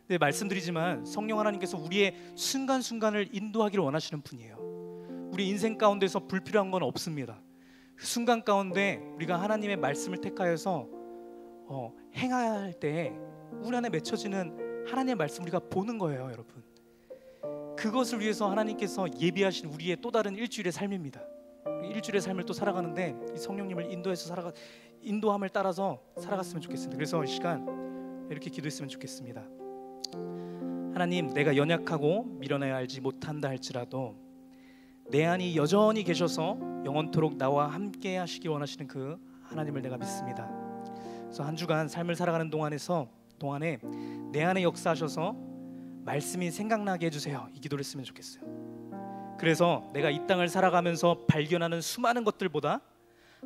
네, 말씀드리지만 성령 하나님께서 우리의 순간순간을 인도하기를 원하시는 분이에요. 우리 인생 가운데서 불필요한 건 없습니다. 그 순간 가운데 우리가 하나님의 말씀을 택하여서 행할 때 우리 안에 맺혀지는 하나님의 말씀 우리가 보는 거예요, 여러분. 그것을 위해서 하나님께서 예비하신 우리의 또 다른 일주일의 삶입니다. 일주일의 삶을 또 살아가는데 이 성령님을 인도함을 따라서 살아갔으면 좋겠습니다. 그래서 이 시간 이렇게 기도했으면 좋겠습니다. 하나님, 내가 연약하고 미련하여 알지 못한다 할지라도 내 안이 여전히 계셔서 영원토록 나와 함께 하시기 원하시는 그 하나님을 내가 믿습니다. 그래서 한 주간 삶을 살아가는 동안에 내 안에 역사하셔서 말씀이 생각나게 해주세요. 이 기도를 했으면 좋겠어요. 그래서 내가 이 땅을 살아가면서 발견하는 수많은 것들보다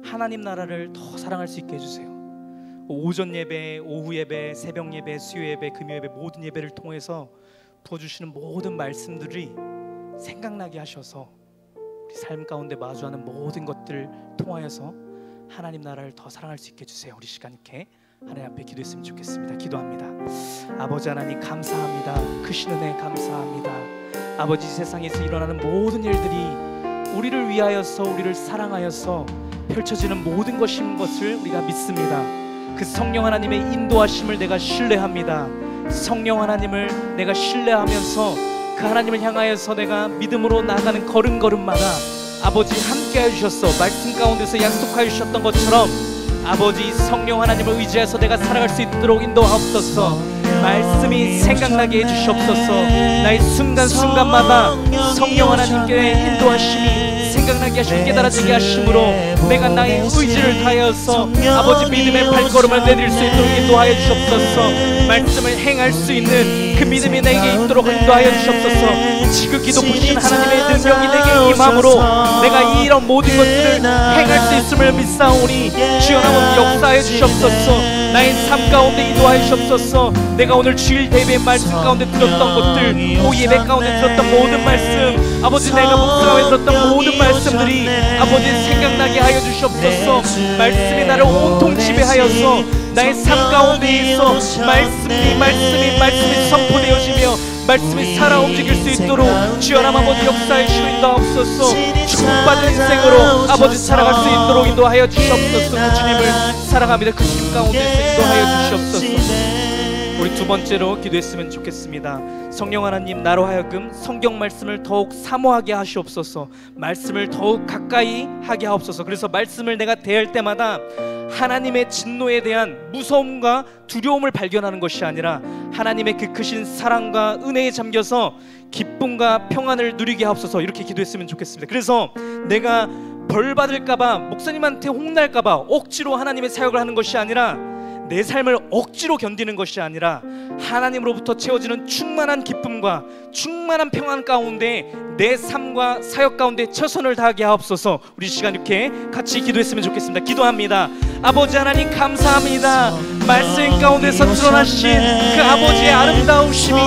하나님 나라를 더 사랑할 수 있게 해주세요. 오전 예배, 오후 예배, 새벽 예배, 수요 예배, 금요 예배 모든 예배를 통해서 부어주시는 모든 말씀들이 생각나게 하셔서 우리 삶 가운데 마주하는 모든 것들을 통하여서 하나님 나라를 더 사랑할 수 있게 해주세요. 우리 시간 있게 하나님 앞에 기도했으면 좋겠습니다. 기도합니다. 아버지 하나님 감사합니다. 크신 은혜 감사합니다. 아버지, 세상에서 일어나는 모든 일들이 우리를 위하여서 우리를 사랑하여서 펼쳐지는 모든 것인 것을 우리가 믿습니다. 그 성령 하나님의 인도하심을 내가 신뢰합니다. 성령 하나님을 내가 신뢰하면서 그 하나님을 향하여서 내가 믿음으로 나아가는 걸음걸음마다 아버지 함께 해주셨어. 말씀 가운데서 약속하여 주셨던 것처럼 아버지 성령 하나님을 의지해서 내가 살아갈 수 있도록 인도하옵소서. 말씀이 생각나게 해주시옵소서. 나의 순간순간마다 성령 하나님께 인도하심이 생각나게 하시고 깨달아지게 하심으로 내가 나의 의지를 다하여서 아버지 믿음의 발걸음을 내딜 수 있도록 인도하여 주시옵소서. 말씀을 행할 수 있는 그 믿음이 내게 있도록 인도하여 주시옵소서. 지극히도 크신 하나님의 능력이 내게 임함으로 내가 이런 모든 것들을 행할 수 있음을 믿사오니 주여 아버지 역사하여 주시옵소서. 나의 삶 가운데 인도하여 주시옵소서. 내가 오늘 주일 대회의 말씀 가운데 들었던 것들, 오후 예배 가운데 들었던 모든 말씀, 아버지 내가 목사에 들었던 모든 말씀들이 아버지 생각나게 하여 주시옵소서. 말씀이 나를 온통 지배하여서 나의 삶 가운데에서 말씀이 선포되어지며 말씀이 살아 움직일 수 있도록 주여 아버지 역사에 주시고 인도하옵소서. 축복받은 인생으로 아버지 살아갈 수 있도록 인도하여 주시옵소서. 그 주님을 사랑합니다. 그 주님 가운데서 인도하여 주시옵소서. 우리 두 번째로 기도했으면 좋겠습니다. 성령 하나님, 나로 하여금 성경 말씀을 더욱 사모하게 하시옵소서. 말씀을 더욱 가까이 하게 하옵소서. 그래서 말씀을 내가 대할 때마다 하나님의 진노에 대한 무서움과 두려움을 발견하는 것이 아니라 하나님의 그 크신 사랑과 은혜에 잠겨서 기쁨과 평안을 누리게 하옵소서. 이렇게 기도했으면 좋겠습니다. 그래서 내가 벌 받을까봐, 목사님한테 혼날까봐 억지로 하나님의 사역을 하는 것이 아니라, 내 삶을 억지로 견디는 것이 아니라 하나님으로부터 채워지는 충만한 기쁨과 충만한 평안 가운데 내 삶과 사역 가운데 최선을 다하게 하옵소서. 우리 시간 이렇게 같이 기도했으면 좋겠습니다. 기도합니다. 아버지 하나님 감사합니다. 말씀 가운데서 드러나신 그 아버지의 아름다우심이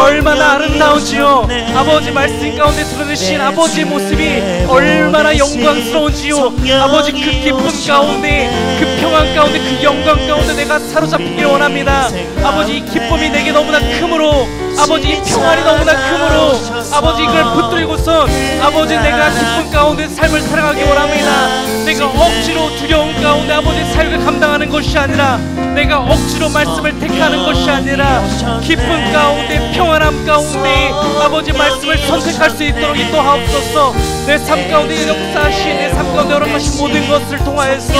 얼마나 아름다운지요. 아버지 말씀 가운데 드러내신 아버지의 모습이 얼마나 영광스러운지요. 아버지 그 기쁨 가운데, 그 평안 가운데, 그 영광 가운데 내가 사로잡히길 원합니다. 아버지 이 기쁨이 내게 너무나 크므로, 아버지 이 평안이 너무나 크므로 아버지 이걸 붙들고선 아버지 내가 기쁨 가운데 삶을 살아가기 원합니다. 내가 억지로 두려움 가운데 아버지 사역을 감당하는 것이 아니라, 내가 억지로 말씀을 택하는 것이 아니라 기쁨 가운데, 평안함 가운데 아버지 말씀을 선택할 수 있도록 인도하옵소서. 내 삶 가운데 역사하신, 내 삶 가운데 허락하신 모든 것을 통하여서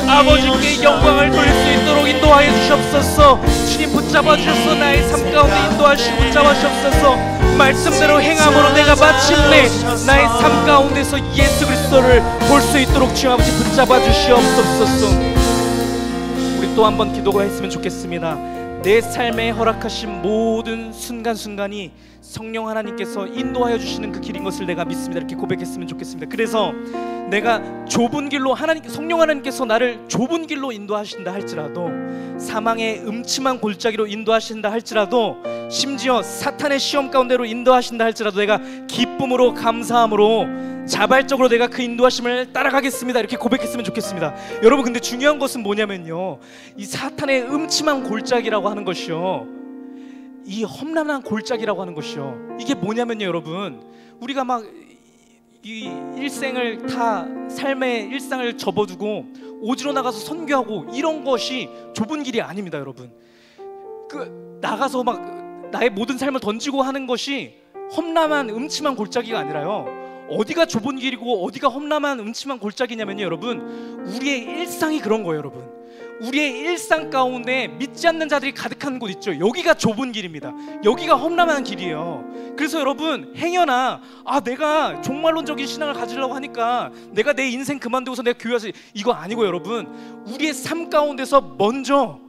아버지께 영광을 돌릴 수 있도록 인도하여 주시옵소서. 주님 붙잡아 주셔서 나의 삶 가운데 인도하시고 붙잡아 주시옵소서. 말씀대로 행함으로 내가 마침내 나의 삶 가운데서 예수 그리스도를 볼 수 있도록 주여 아버지 붙잡아 주시옵소서. 우리 또 한 번 기도가 했으면 좋겠습니다. 내 삶에 허락하신 모든 순간순간이 성령 하나님께서 인도하여 주시는 그 길인 것을 내가 믿습니다. 이렇게 고백했으면 좋겠습니다. 그래서 내가 좁은 길로 성령 하나님께서 나를 좁은 길로 인도하신다 할지라도, 사망의 음침한 골짜기로 인도하신다 할지라도, 심지어 사탄의 시험 가운데로 인도하신다 할지라도 내가 기쁨으로 감사함으로 자발적으로 내가 그 인도하심을 따라가겠습니다. 이렇게 고백했으면 좋겠습니다. 여러분, 근데 중요한 것은 뭐냐면요, 이 사탄의 음침한 골짜기라고 하는 것이요, 이 험난한 골짜기라고 하는 것이요, 이게 뭐냐면요 여러분, 우리가 막 이 일생을 다 삶의 일상을 접어두고 오지로 나가서 선교하고 이런 것이 좁은 길이 아닙니다 여러분. 그 나가서 막 나의 모든 삶을 던지고 하는 것이 험난한 음침한 골짜기가 아니라요, 어디가 좁은 길이고 어디가 험난한 음침한 골짜기냐면요 여러분, 우리의 일상이 그런 거예요 여러분. 우리의 일상 가운데 믿지 않는 자들이 가득한 곳 있죠. 여기가 좁은 길입니다. 여기가 험난한 길이에요. 그래서 여러분, 행여나 내가 종말론적인 신앙을 가지려고 하니까 내가 내 인생 그만두고서 내가 교회 와서, 이거 아니고 여러분, 우리의 삶 가운데서 먼저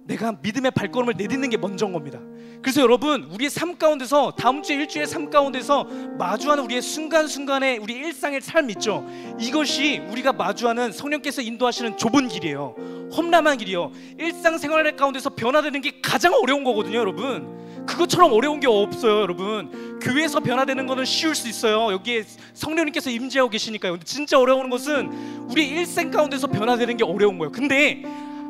내가 믿음의 발걸음을 내딛는 게 먼저인 겁니다. 그래서 여러분, 우리의 삶 가운데서 다음 주에 일주일의 삶 가운데서 마주하는 우리의 순간순간의 우리 일상의 삶 있죠. 이것이 우리가 마주하는 성령께서 인도하시는 좁은 길이에요. 험난한 길이요. 일상생활 가운데서 변화되는 게 가장 어려운 거거든요 여러분. 그것처럼 어려운 게 없어요 여러분. 교회에서 변화되는 거는 쉬울 수 있어요. 여기에 성령님께서 임재하고 계시니까요. 근데 진짜 어려운 것은 우리 일생 가운데서 변화되는 게 어려운 거예요. 근데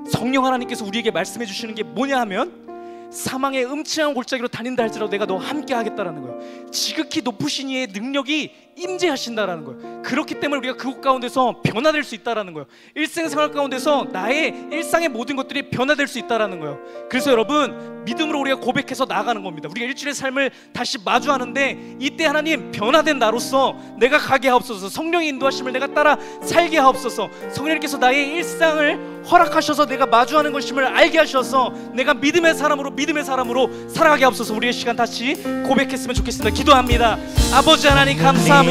성령 하나님께서 우리에게 말씀해 주시는 게 뭐냐 하면, 사망의 음침한 골짜기로 다닌다 할지라도 내가 너와 함께 하겠다라는 거예요. 지극히 높으신 이의 능력이 임재하신다라는 거예요. 그렇기 때문에 우리가 그곳 가운데서 변화될 수 있다라는 거예요. 일생생활 가운데서 나의 일상의 모든 것들이 변화될 수 있다라는 거예요. 그래서 여러분, 믿음으로 우리가 고백해서 나아가는 겁니다. 우리가 일주일의 삶을 다시 마주하는데, 이때 하나님, 변화된 나로서 내가 가게 하옵소서. 성령의 인도하심을 내가 따라 살게 하옵소서. 성령님께서 나의 일상을 허락하셔서 내가 마주하는 것임을 알게 하셔서 내가 믿음의 사람으로 살아가게 하옵소서. 우리의 시간 다시 고백했으면 좋겠습니다. 기도합니다. 아버지 하나님, 감사합니다.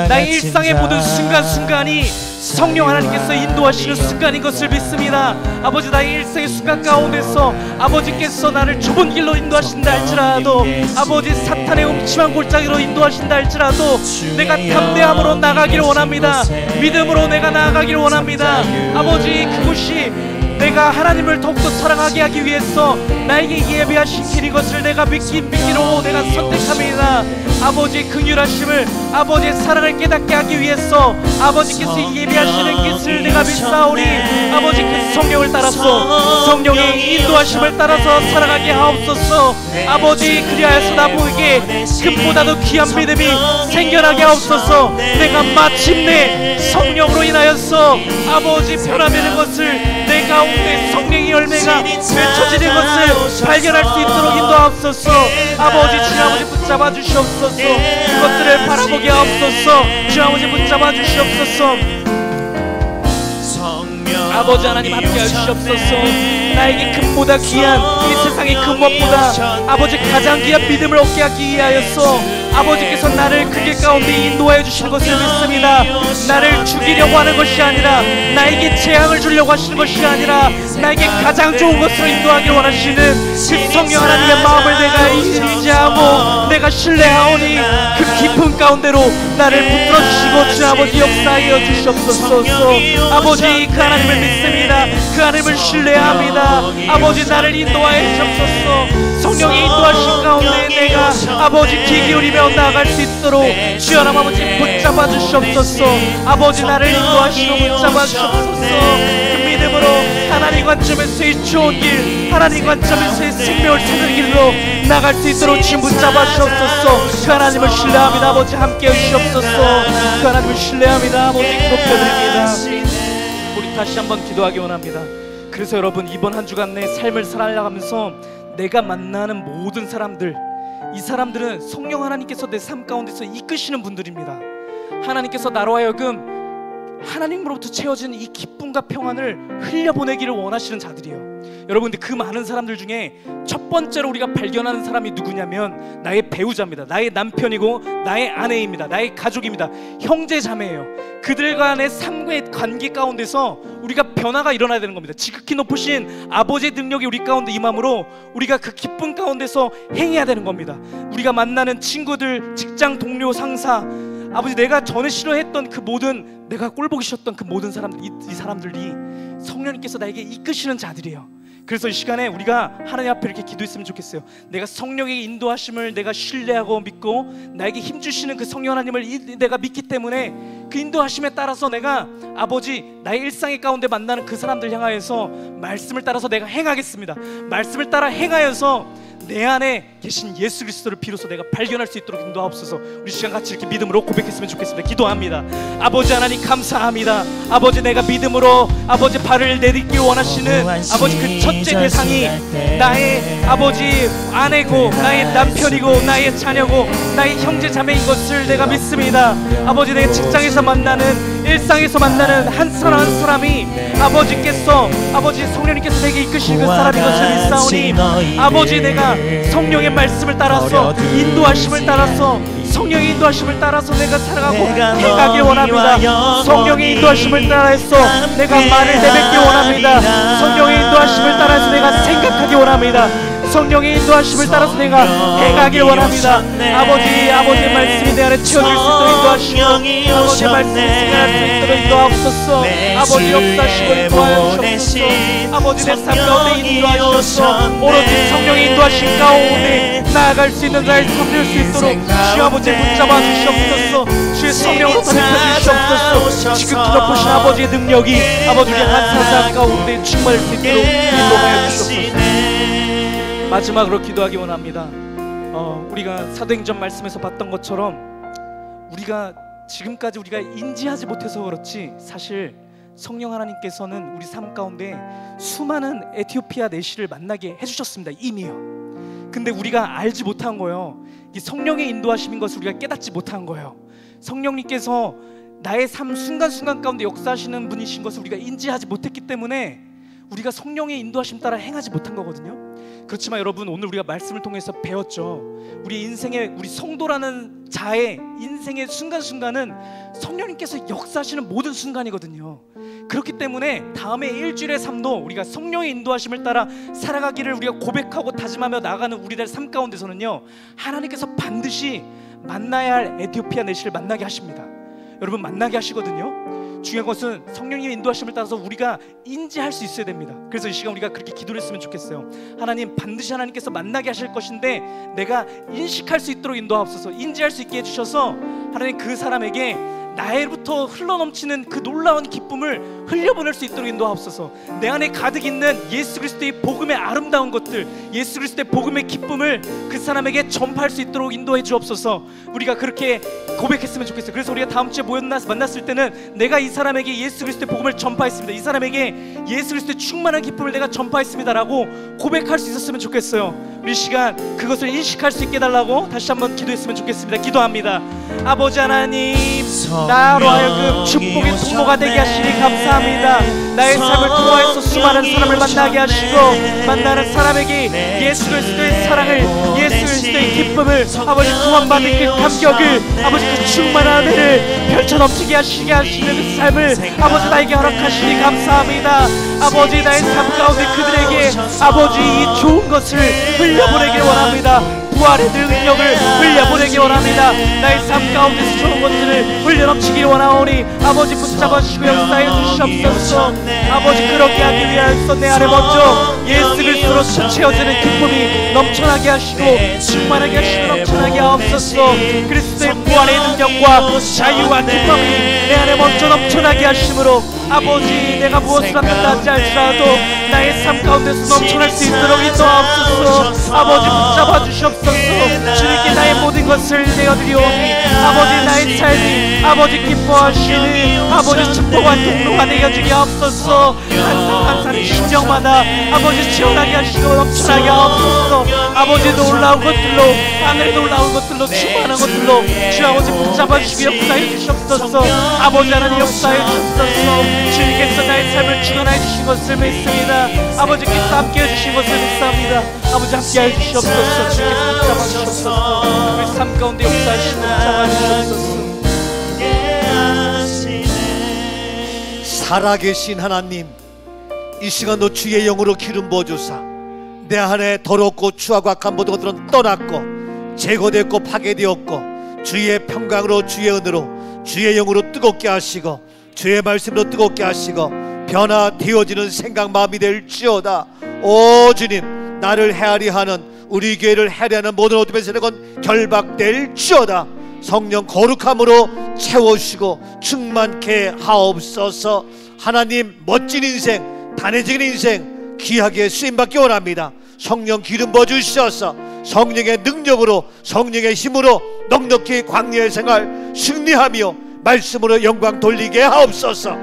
나의 일상의 모든 순간순간이 성령 하나님께서 인도하시는 순간인 것을 믿습니다. 아버지, 나의 일생의 순간 가운데서 아버지께서 나를 좁은 길로 인도하신다 할지라도, 아버지 사탄의 음침한 골짜기로 인도하신다 할지라도 내가 담대함으로 나가기를 원합니다. 믿음으로 내가 나아가기를 원합니다. 아버지, 그것이 내가 하나님을 더욱더 사랑하게 하기 위해서 나에게 예배하신 길인 것을 내가 믿기로 내가 선택합니다. 아버지의 긍휼하심을, 아버지의 사랑을 깨닫게 하기 위해서 아버지께서 예배하시는 것을 내가 믿사오니, 아버지 그 성령을 따라서, 성령의 인도하심을 따라서 살아가게 하옵소서. 아버지, 그리하여서 나보게 금보다도 귀한 믿음이 생겨나게 하옵소서. 내가 마침내 성령으로 인하여서 아버지 변화되는 것을, 내 가운데 성령의 열매가 맺혀지는 것을 발견할 수 있도록 인도하옵소서. 아버지, 주 아버지 붙잡아 주시옵소서. 그것들을 바라보게 하옵소서. 주 아버지 붙잡아 주시옵소서. 아버지 하나님, 함께하여 주시옵소서. 나에게 금보다 귀한, 이 세상의 금무엇보다 아버지 가장 귀한 믿음을 얻게 하기 위하여서 아버지께서 나를 그 길 가운데 인도하여 주시는 것을 믿습니다. 나를 죽이려고 하는 것이 아니라, 나에게 재앙을 주려고 하시는 것이 아니라, 나에게 가장 좋은 것으로 인도하길 원하시는 그 성령 하나님의 마음을 내가 의지하고 내가 신뢰하오니, 그 깊은 가운데로 나를 붙들어 주시고 주 아버지 역사하여 주시옵소서. 아버지, 그 하나님을 믿습니다. 그 하나님을 신뢰합니다. 아버지, 나를 인도하여 주옵소서. 성령이 인도하신 가운데 내가 아버지 귀 기울이며 나아갈 수 있도록 주여 아버지 붙잡아 주시옵소서. 아버지, 나를 인도하시고 붙잡아 주시옵소서. 그 믿음으로 하나님 관점에서의 좋은 길, 하나님 관점에서의 생명을 찾는 길로 나갈 수 있도록 주님 붙잡아 주옵소서. 그 하나님을 신뢰합니다. 아버지, 함께해 주시옵소서. 그 하나님을 신뢰합니다. 아버지, 높여드립니다. 우리 다시 한번 기도하기 원합니다. 그래서 여러분, 이번 한 주간 내 삶을 살아가면서 내가 만나는 모든 사람들, 이 사람들은 성령 하나님께서 내 삶 가운데서 이끄시는 분들입니다. 하나님께서 나로 하여금 하나님으로부터 채워진 이 기쁨과 평안을 흘려보내기를 원하시는 자들이에요. 여러분, 근데 그 많은 사람들 중에 첫 번째로 우리가 발견하는 사람이 누구냐면 나의 배우자입니다. 나의 남편이고 나의 아내입니다. 나의 가족입니다. 형제 자매예요. 그들 간의 삶의 관계 가운데서 우리가 변화가 일어나야 되는 겁니다. 지극히 높으신 아버지의 능력이 우리 가운데 임함으로 우리가 그 기쁨 가운데서 행해야 되는 겁니다. 우리가 만나는 친구들, 직장 동료, 상사, 아버지, 내가 전에 싫어했던 그 모든, 내가 꼴보기 싫었던 그 모든 사람들, 이 사람들이 성령님께서 나에게 이끄시는 자들이에요. 그래서 이 시간에 우리가 하나님 앞에 이렇게 기도했으면 좋겠어요. 내가 성령의 인도하심을 내가 신뢰하고 믿고 나에게 힘주시는 그 성령 하나님을 내가 믿기 때문에 그 인도하심에 따라서 내가 아버지 나의 일상의 가운데 만나는 그 사람들 향하여서 말씀을 따라서 내가 행하겠습니다. 말씀을 따라 행하여서 내 안에 계신 예수 그리스도를 비로소 내가 발견할 수 있도록 인도하옵소서. 우리 시간 같이 이렇게 믿음으로 고백했으면 좋겠습니다. 기도합니다. 아버지 하나님 감사합니다. 아버지 내가 믿음으로 아버지 발을 내딛기 원하시는 아버지 그 첫째 대상이 나의 아버지 아내고 나의 남편이고 나의 자녀고 나의 형제 자매인 것을 내가 믿습니다. 아버지 내 직장에서 만나는 일상에서 만나는 한 사람 한 사람이 아버지께서 아버지 성령님께서 내게 이끄시는 그 사람인 것을 믿사오니 아버지 내가 성령의 말씀을 따라서 인도하심을 따라서 성령의 인도하심을 따라서 내가 살아가고 해가길 원합니다. 성령의 인도하심을 따라서 내가 말을 내뱉기 원합니다. 성령의 인도하심을 따라서 내가 생각하기 원합니다. 성령의 인도하심을 따라서 내가 해가길 원합니다. 아버지의 말씀이 내 안에 채워질 수 있도록 인도하시고 아버지의 말씀을 생각할 수 있도록 인도하옵소서. 아버지 역사하시고 인도하여 주옵소서. 아버지 내 삶 가운데 인도하셔서 오로지 성령의 인도하심 가운데 나아갈 수 있는 자를 삼을 수 있도록 주 아버지 붙잡아 주시옵소서. 주의 성령으로 살펴 주시옵소서. 지극히 높으신 아버지의 능력이 아버지 우리 한 사람 가운데 충만할 수 있도록 인도하여 주시옵소서. 마지막으로 기도하기 원합니다. 우리가 사도행전 말씀에서 봤던 것처럼 우리가 지금까지 우리가 인지하지 못해서 그렇지 사실 성령 하나님께서는 우리 삶 가운데 수많은 에티오피아 내시를 만나게 해주셨습니다. 이미요. 근데 우리가 알지 못한 거예요. 이 성령의 인도하심인 것을 우리가 깨닫지 못한 거예요. 성령님께서 나의 삶 순간순간 가운데 역사하시는 분이신 것을 우리가 인지하지 못했기 때문에 우리가 성령의 인도하심 따라 행하지 못한 거거든요. 그렇지만 여러분 오늘 우리가 말씀을 통해서 배웠죠. 우리 인생의 우리 성도라는 자의 인생의 순간순간은 성령님께서 역사하시는 모든 순간이거든요. 그렇기 때문에 다음에 일주일의 삶도 우리가 성령의 인도하심을 따라 살아가기를 우리가 고백하고 다짐하며 나가는 우리들 삶 가운데서는요 하나님께서 반드시 만나야 할 에티오피아 내시를 만나게 하십니다. 여러분 만나게 하시거든요. 중요한 것은 성령님의 인도하심을 따라서 우리가 인지할 수 있어야 됩니다. 그래서 이 시간 우리가 그렇게 기도를 했으면 좋겠어요. 하나님 반드시 하나님께서 만나게 하실 것인데 내가 인식할 수 있도록 인도하옵소서. 인지할 수 있게 해주셔서 하나님 그 사람에게 나로부터 흘러넘치는 그 놀라운 기쁨을 흘려보낼 수 있도록 인도하옵소서. 내 안에 가득 있는 예수 그리스도의 복음의 아름다운 것들, 예수 그리스도의 복음의 기쁨을 그 사람에게 전파할 수 있도록 인도해 주옵소서. 우리가 그렇게 고백했으면 좋겠어요. 그래서 우리가 다음 주에 만났을 때는 내가 이 사람에게 예수 그리스도의 복음을 전파했습니다, 이 사람에게 예수 그리스도의 충만한 기쁨을 내가 전파했습니다 라고 고백할 수 있었으면 좋겠어요. 우리 시간 그것을 인식할 수 있게 해달라고 다시 한번 기도했으면 좋겠습니다. 기도합니다. 아버지 하나님, 나로 하여금 축복의 통로가 되게 하시니 감사합니다. 나의 삶을 통하여서 수많은 사람을 만나게 하시고 만나는 사람에게 예수 그리스도의 사랑을, 예수 그리스도의 기쁨을, 아버지 구원받은 그 감격을, 아버지 그 충만한 은혜를 펼쳐 넘치게 하시게 하시는 그 삶을 아버지 나에게 허락하시니 감사합니다. 아버지 나의 삶 가운데 그들에게 아버지 이 좋은 것을 흘려보내길 원합니다. 부활의 능력을 흘려보내기 원합니다. 나의 삶 가운데서 좋은 것들을 흘려넘치길 원하오니 아버지 붙잡아주시고 역사해 주시옵소서. 아버지 그렇게 하기 위하여서 내 안에 먼저 예수 그리스도로 채워지는 기쁨이 넘쳐나게 하시고 충만하게 하시고 넘쳐나게 하옵소서. 그리스도의 부활의 능력과 자유와 기쁨이 내 안에 먼저 넘쳐나게 하심으로 아버지 내가 무엇을 한다 할지라도 나의 삶 가운데서 넘쳐날 수 있도록 인도하옵소서. 아버지 붙잡아 주시옵소서. 주님께 나의 모든 것을 내어드리오니 아버지 나의 삶이 아버지 기뻐하시는 아버지 축복과 통로가 되어주게 하옵소서. 한 사람 심정마다 아버지 채워나게 하시고 넘쳐나게 하옵소서. 아버지 놀라운 것들로, 하늘에 놀라운 것들로, 충만한 것들로 주 아버지 붙잡아 주시고 역사해 주시옵소서. 아버지 하나님 역사해 주옵소서. 주님께서 나의 삶을 주관해 주신 것을 믿습니다. 아버지께서 함께해 주신 것을 믿습니다. 아버지 함께해 주시옵소서. 주님께서 붙잡아 주시옵소서. 우리 삶 가운데 역사하시고 붙잡아 주시옵소서. 살아계신 하나님, 이 시간도 주의 영으로 기름 부어주사 내 안에 더럽고 추하고 악한 모든 것들은 떠났고 제거됐고 파괴되었고 주의 평강으로, 주의 은혜로, 주의 영으로 뜨겁게 하시고 주의 말씀으로 뜨겁게 하시고 변화되어지는 생각 마음이 될지어다. 오 주님, 나를 헤아리하는, 우리 교회를 헤아리하는 모든 어둠의 세력은 결박될지어다. 성령 거룩함으로 채워주시고 충만케 하옵소서. 하나님 멋진 인생, 단회적인 인생 귀하게 쓰임받기 원합니다. 성령 기름 부어주셔서 성령의 능력으로 성령의 힘으로 넉넉히 광야의 생활 승리하며 말씀으로 영광 돌리게 하옵소서.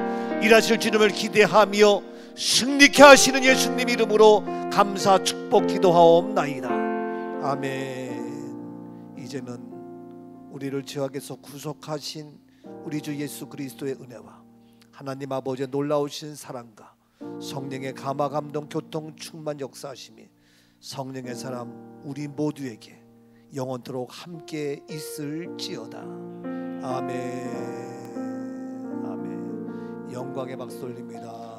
일하실 주님을 기대하며 승리케 하시는 예수님 이름으로 감사 축복 기도하옵나이다. 아멘. 이제는 우리를 죄악에서 구속하신 우리 주 예수 그리스도의 은혜와 하나님 아버지의 놀라우신 사랑과 성령의 감화 감동 교통 충만 역사하심이 성령의 사람 우리 모두에게 영원토록 함께 있을지어다. 아멘. 아멘. 영광의 박수 돌립니다.